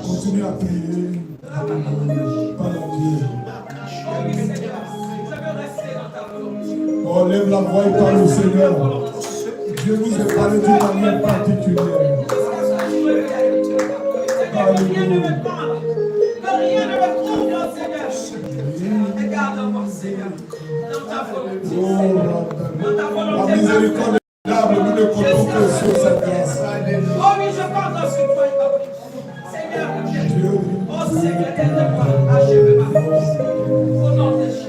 Continue à prier. Oh, lève la voix et parle au Seigneur. Dieu vous a parlé d'une manière particulière. Rien ne me parle. Que rien ne me trompe, Seigneur. Regarde-moi, Seigneur. Dans ta volonté, Seigneur. Dans ta La volonté, miséricorde est là, nous ne comptons que sur cette grâce. Oh oui, je parle sur toi, Seigneur. Oh Seigneur, aide-moi. Achève ma force. Au nom de Jésus.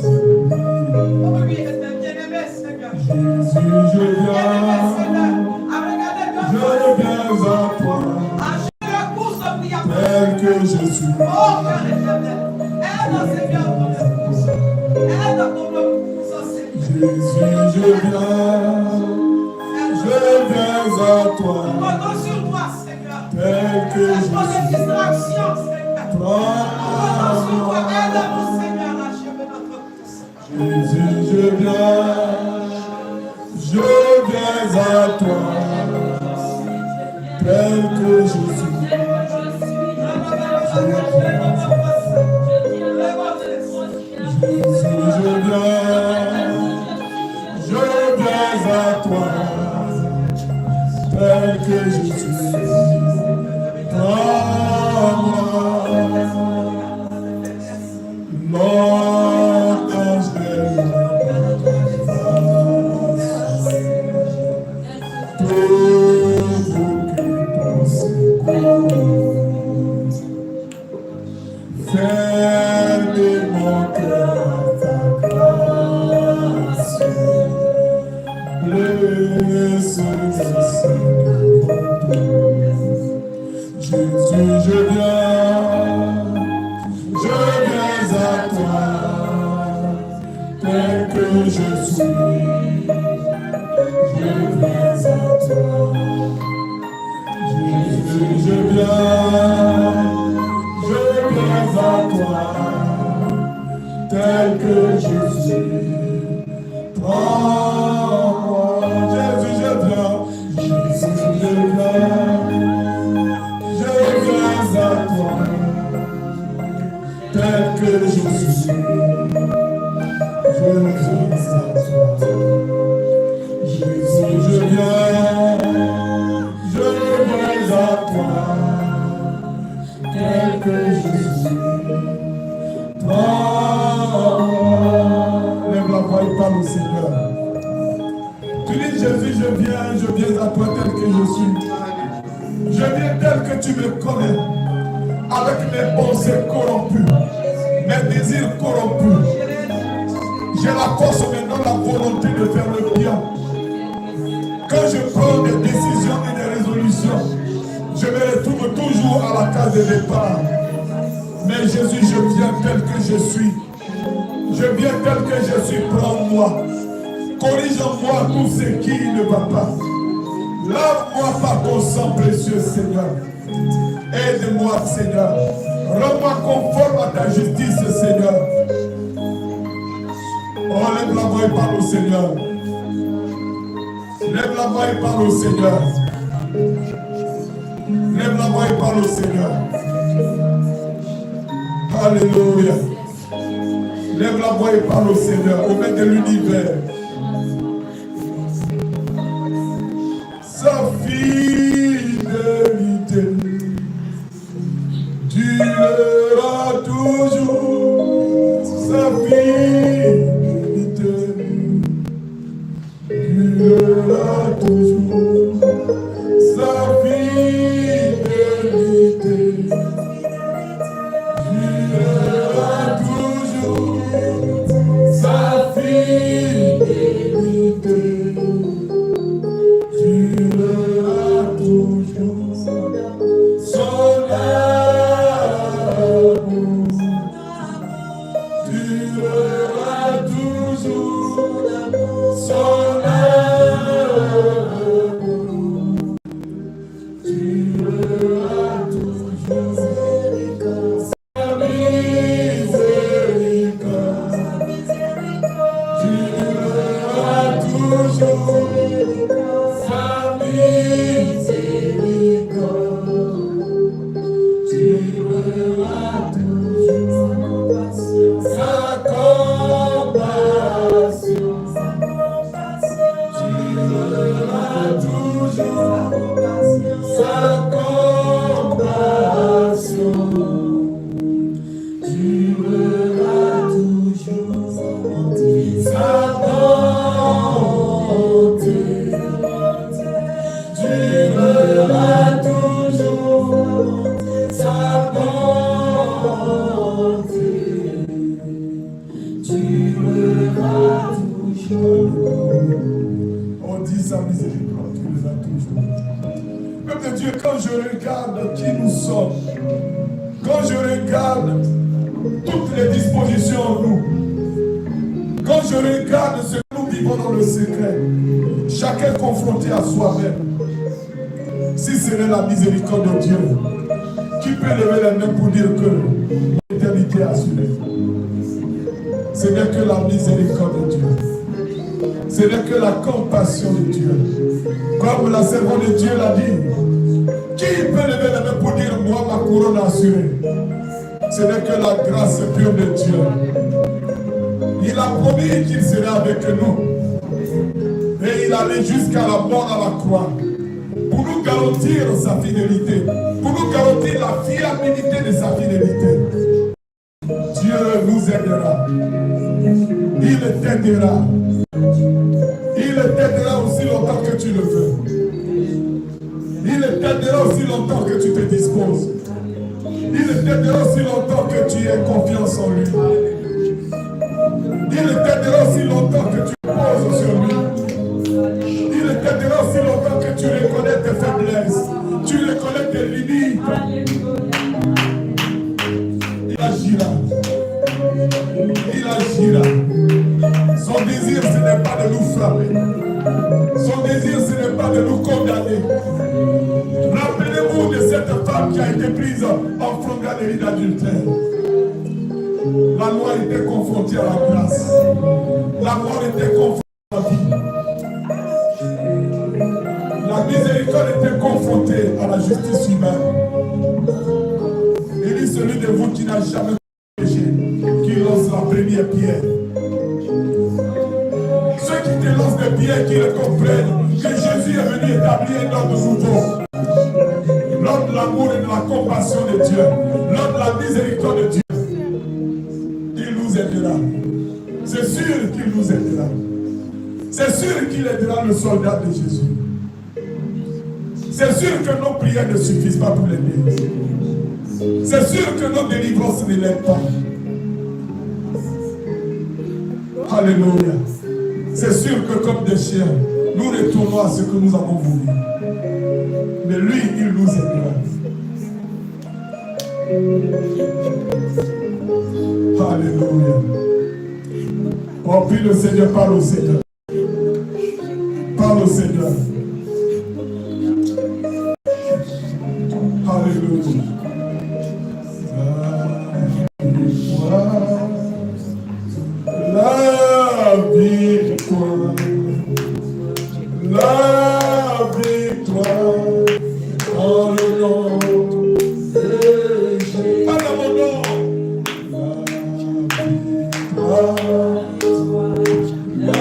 Oh oui, bien-aimé, Seigneur. Jésus, je viens à toi, tel que je suis. Oh, Père éternel, aide, Seigneur, ton épouse. Aide ton épouse, Seigneur. Jésus, je viens à toi, Comptons sur toi, Seigneur. tel que je Laisse-moi des suis. distractions, Seigneur. Comptons sur toi, aide-nous, Seigneur, à achever notre course. Jésus, je viens à toi, tel que je suis. Jésus, je viens à toi, tel que je suis. Prends-moi, mon ange de tout vous qui pensez faire de mon cœur ta grâce. Blesse le Seigneur. Jésus, je viens à toi, tel que je suis. Je viens à toi. Jésus, je viens à toi, tel que je suis. Prends-moi, Jésus, je viens à toi, tel que je suis. Je viens à toi. Jésus, je viens à toi, tel que je suis. Lève la voix et parle au Seigneur. Tu dis, Jésus, je viens à toi tel que je suis. Je viens tel que tu me connais. avec mes pensées corrompues, mes désirs corrompus. J'ai la force maintenant, la volonté de faire le bien. Quand je prends des décisions et des résolutions, je me retrouve toujours à la case de départ. Mais Jésus, je viens tel que je suis. Je viens tel que je suis, prends-moi. Corrige en moi tout ce qui ne va pas. Lave-moi par ton sang précieux, Seigneur. Aide-moi, Seigneur. Rends-moi conforme à ta justice, Seigneur. Oh, lève la voix et parle au Seigneur. Lève la voix et parle au Seigneur. Lève la voix et parle au Seigneur. Alléluia. Lève la voix et parle au Seigneur, au maître de l'univers. Sa fidélité durera toujours. Sa fidélité durera toujours. Sa fidélité durera toujours. Sa fidélité durera toujours. Son amour durera toujours. Son amour durera toujours. Sa miséricorde durera toujours. Sa miséricorde durera toujours. Sa compassion durera toujours. Sa compassion durera toujours. Sa bonté durera toujours. Sa bonté durera toujours. On dit sa miséricorde durera toujours. Peuple de Dieu, quand je regarde qui nous sommes, quand je regarde toutes les dispositions en nous, quand je regarde ce que nous vivons dans le secret, chacun confronté à soi-même, si ce n'est la miséricorde de Dieu, qui peut lever les mains pour dire que l'éternité est assurée? Ce n'est que la miséricorde de Dieu. Ce n'est que la compassion de Dieu. Comme la servante de Dieu l'a dit, qui peut lever les mains pour dire moi ma couronne assurée? Ce n'est que la grâce pure de Dieu. Il a promis qu'il serait avec nous. Et il allait jusqu'à la mort à la croix pour nous garantir sa fidélité, pour nous garantir la fiabilité de sa fidélité. Dieu nous aidera. Il t'aidera. Il t'aidera aussi longtemps que tu le veux. Il t'aidera aussi longtemps que tu te disposes. Il t'aidera aussi longtemps que tu aies confiance en lui. Il t'aidera aussi longtemps que tu poses sur lui. Il t'aidera aussi longtemps que tu reconnais tes faiblesses. Tu reconnais tes limites. Il agira. Il agira. Son désir, ce n'est pas de nous frapper. Son désir, ce n'est pas de nous condamner. Rappelez-vous de cette femme qui a été prise en flagrannerie d'adultère. La loi était confrontée à la grâce. La mort était confrontée à la vie. La miséricorde était confrontée à la justice humaine. Il dit celui de vous qui n'a jamais péché, qui lance la première pierre. Ceux qui te lancent des pierres, qui le comprennent, que Jésus est venu établir un ordre nouveau. L'ordre de l'amour et de la compassion de Dieu. L'ordre de la miséricorde de Dieu. Il nous aidera. C'est sûr qu'il nous aidera. C'est sûr qu'il aidera le soldat de Jésus. C'est sûr que nos prières ne suffisent pas pour l'aider. C'est sûr que nos délivrances ne l'aident pas. Alléluia. C'est sûr que comme des chiens, nous retournons à ce que nous avons voulu. Mais lui, il nous aidera. Alléluia. Oh, prie le Seigneur, parle au Seigneur. Parle au Seigneur. Alléluia. La victoire. La victoire. Dans le nom de Jésus. Pas dans mon nom. La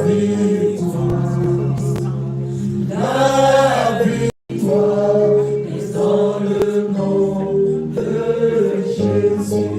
victoire. La victoire est dans le nom de Jésus.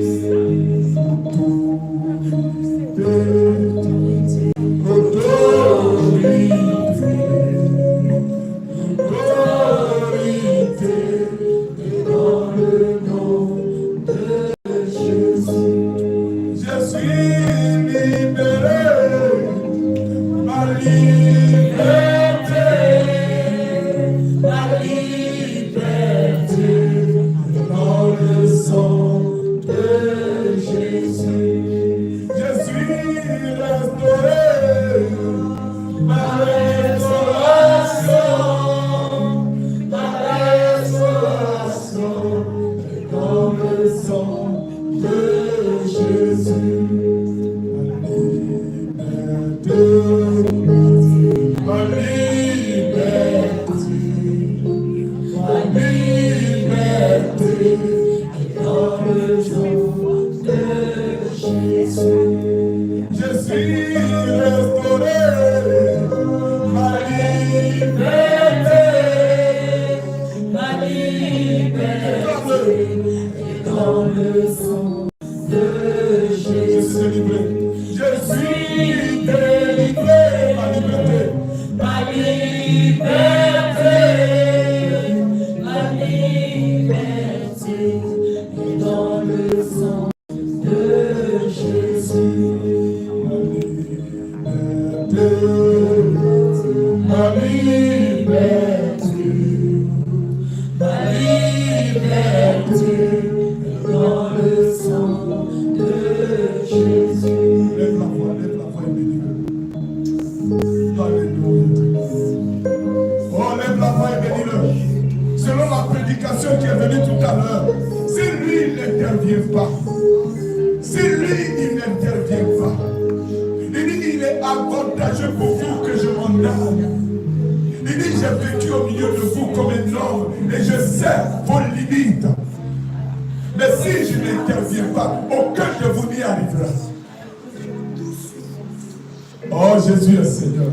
Oh, Jésus est Seigneur.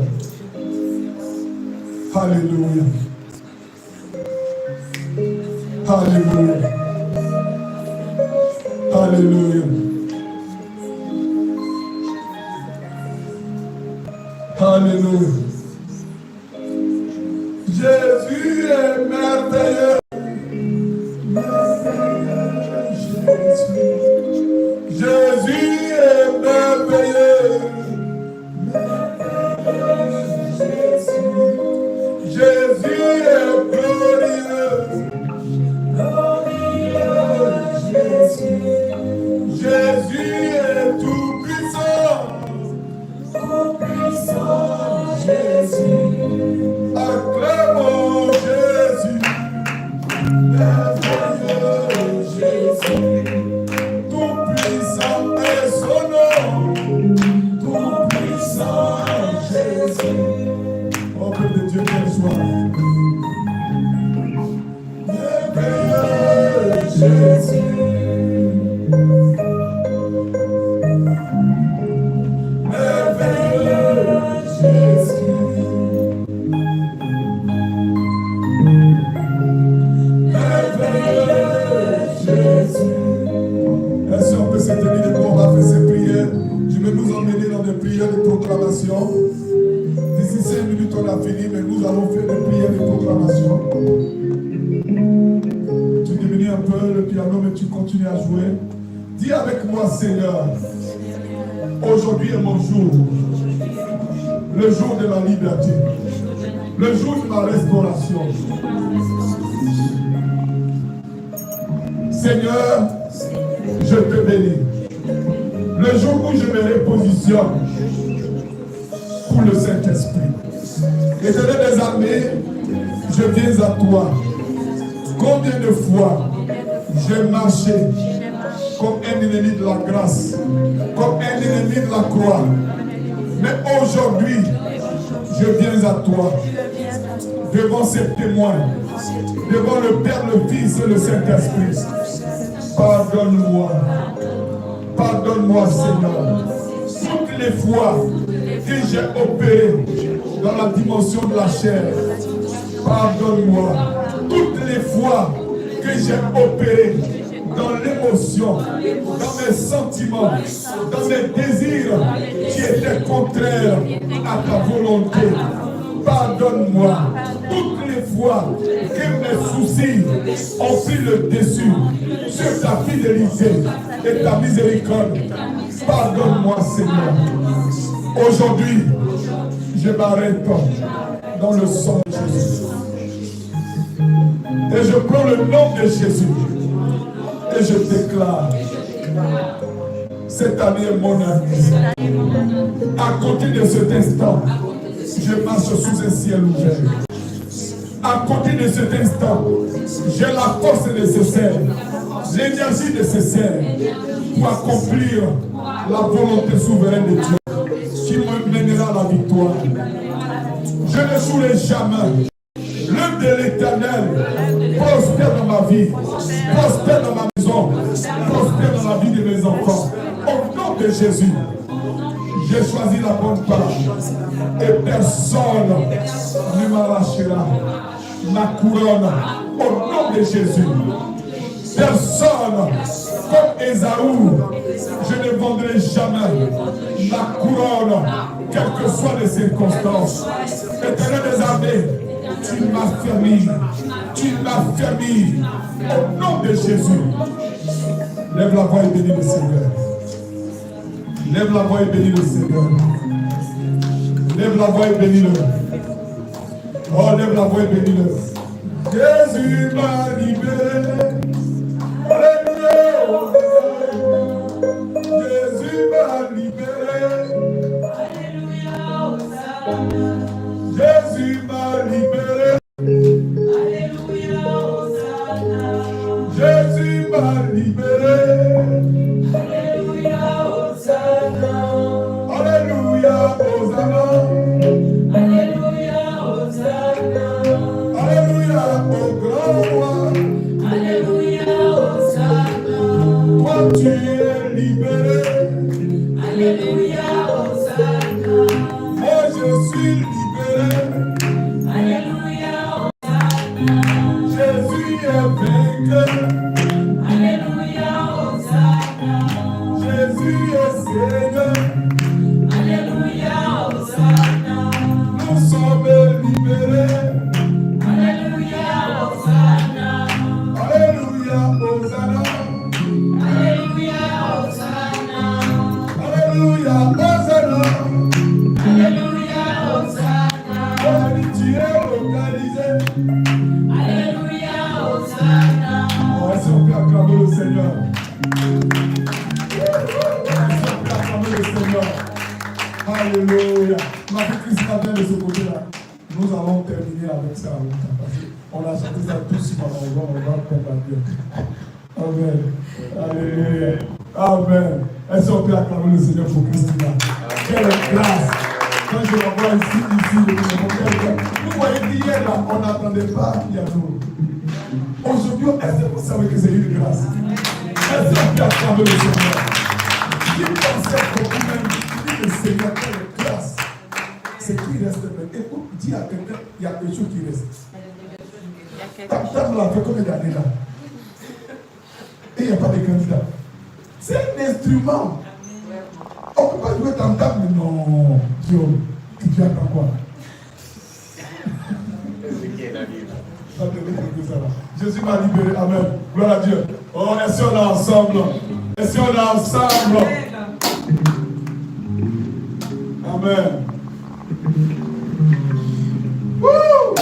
Alléluia. Alléluia. Alléluia. Alléluia. Jésus est merveilleux. Jésus est merveilleux. Jésus est glorieux. Jésus est tout puissant. Acclamons Jésus. Merveilleux Jésus. Tout puissant est son nom. Tout puissant Jésus. Oh, peuple de Dieu, quelle joie. Merveilleux Jésus. Merveilleux Jésus. Merveilleux Jésus. Est-ce qu'on peut se tenir debout? On va faire ces prières. Je vais nous emmener dans des prières de proclamation. D'ici 5 minutes, on a fini, mais nous allons faire des prières de proclamation. Tu diminues un peu piano, mais tu continues à jouer. Dis avec moi, Seigneur, aujourd'hui est mon jour. Le jour de ma liberté. Le jour de ma restauration. Seigneur, je te bénis. Le jour où je me repositionne pour le Saint-Esprit. Éternel des armées, je viens à toi. Combien de fois j'ai marché comme un ennemi de la grâce, comme un ennemi de la croix. Mais aujourd'hui, je viens à toi, devant ces témoins, devant le Père, le Fils et le Saint-Esprit. Pardonne-moi. Pardonne-moi, Seigneur. Toutes les fois que j'ai opéré dans la dimension de la chair, pardonne-moi. Toutes les fois que j'ai opéré dans l'émotion, dans mes sentiments, dans mes désirs qui étaient contraires à ta volonté, pardonne-moi. Toutes les fois que mes soucis ont pris le dessus sur ta fidélité et ta miséricorde, pardonne-moi, Seigneur. Aujourd'hui, je m'arrête dans le sang de Jésus. Et je prends le nom de Jésus. Et je déclare, cette année est mon année. À côté de cet instant, je marche sous un ciel ouvert. À côté de cet instant, j'ai la force nécessaire, l'énergie nécessaire pour accomplir la volonté souveraine de Dieu qui me mènera à la victoire. Je ne jouerai jamais. L'œuvre de l'Éternel prospère dans ma vie, prospère dans ma maison, prospère dans la vie de mes enfants. Au nom de Jésus, j'ai choisi la bonne part et personne ne m'arrachera ma couronne. Au nom de Jésus, personne comme Ésaü, je ne vendrai jamais ma couronne, quelles que soient les circonstances. Éternel des armées, tu m'as fermé. Tu m'as fermé. Au nom de Jésus. Lève la voix et bénis le Seigneur. Lève la voix et bénis le Seigneur. Lève la voix et bénis-le. Oh, lève la voix et bénis-le. Jésus m'a libéré. Alléluia. Jésus m'a libéré. Jésus m'a libéré. Alléluia, Hosanna. Jésus m'a libéré. Alléluia, Hosanna. Alléluia, Hosanna. Alléluia, Hosanna. Alléluia, au grand roi. Alléluia, Hosanna. Toi tu es libéré. Alléluia, Hosanna. Moi je suis libéré. Alléluia, Hosanna. Jésus est vainqueur. Alléluia, Hosanna. Jésus est Seigneur. Alléluia, Hosanna. Nous sommes libérés. Alléluia, Hosanna. Alléluia, Hosanna. Alléluia, Hosanna. Alléluia, Hosanna. Alléluia, Hosanna. Tu es localisé. Alléluia, Hosanna. Est-ce qu'on peut acclamer le Seigneur? Est-ce qu'on peut acclamer le Seigneur? Alléluia. Ma petite Christina vient de ce côté-là. Nous allons terminer avec ça. On a chanté ça tous pendant on va perdre Dieu. Amen. Alléluia. Amen. Est-ce qu'on peut acclamer le Seigneur pour Christina? Quelle grâce! Quand je la vois ici, vous voyez qu'hier, là, on n'attendait pas qu'il y a nous. Aujourd'hui, est-ce que vous savez que c'est une grâce? Est-ce qu'on peut acclamer le Seigneur? Qui pensait beaucoup même, dit le Seigneur, quelle grâce! C'est qui reste même. Écoute, dis à quelqu'un, il y a quelque chose qui reste. Ta table là, fait combien d'années là? Et il n'y a pas de candidat. C'est un instrument. On ne peut pas jouer tam tam, mais non. Tu attends quoi? Jésus m'a libéré. Amen. Gloire à Dieu. Oh, est-ce qu'on est ensemble? Est-ce qu'on est ensemble? Amen. Woo!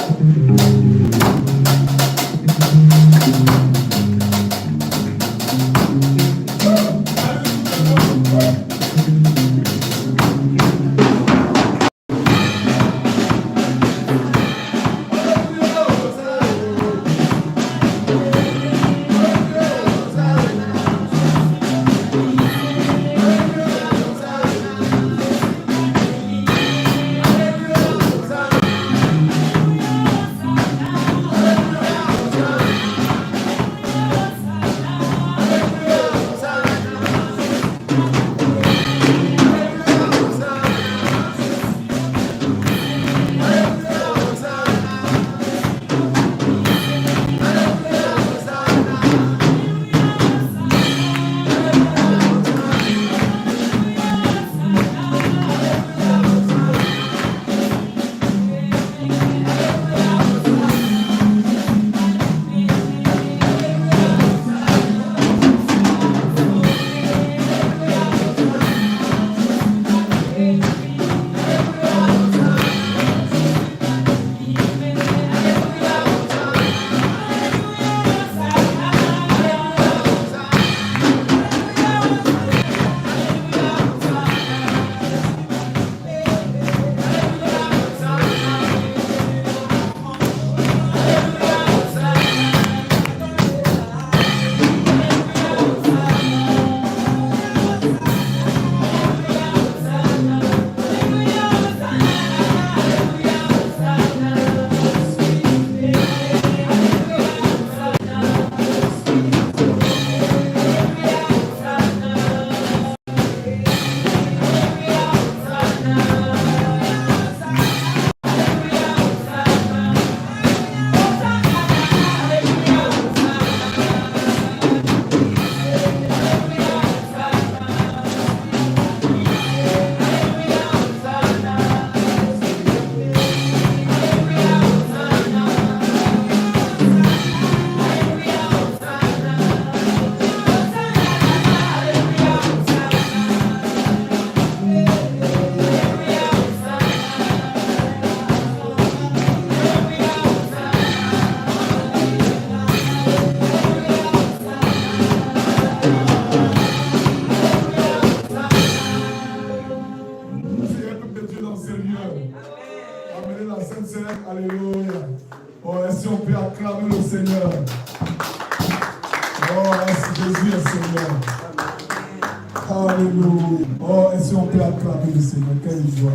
Alléluia. Oh, est-ce qu'on peut acclamer le Seigneur? Oh, est-ce que Jésus est Seigneur? Alléluia. Oh, est-ce qu'on peut acclamer le Seigneur? Quelle joie.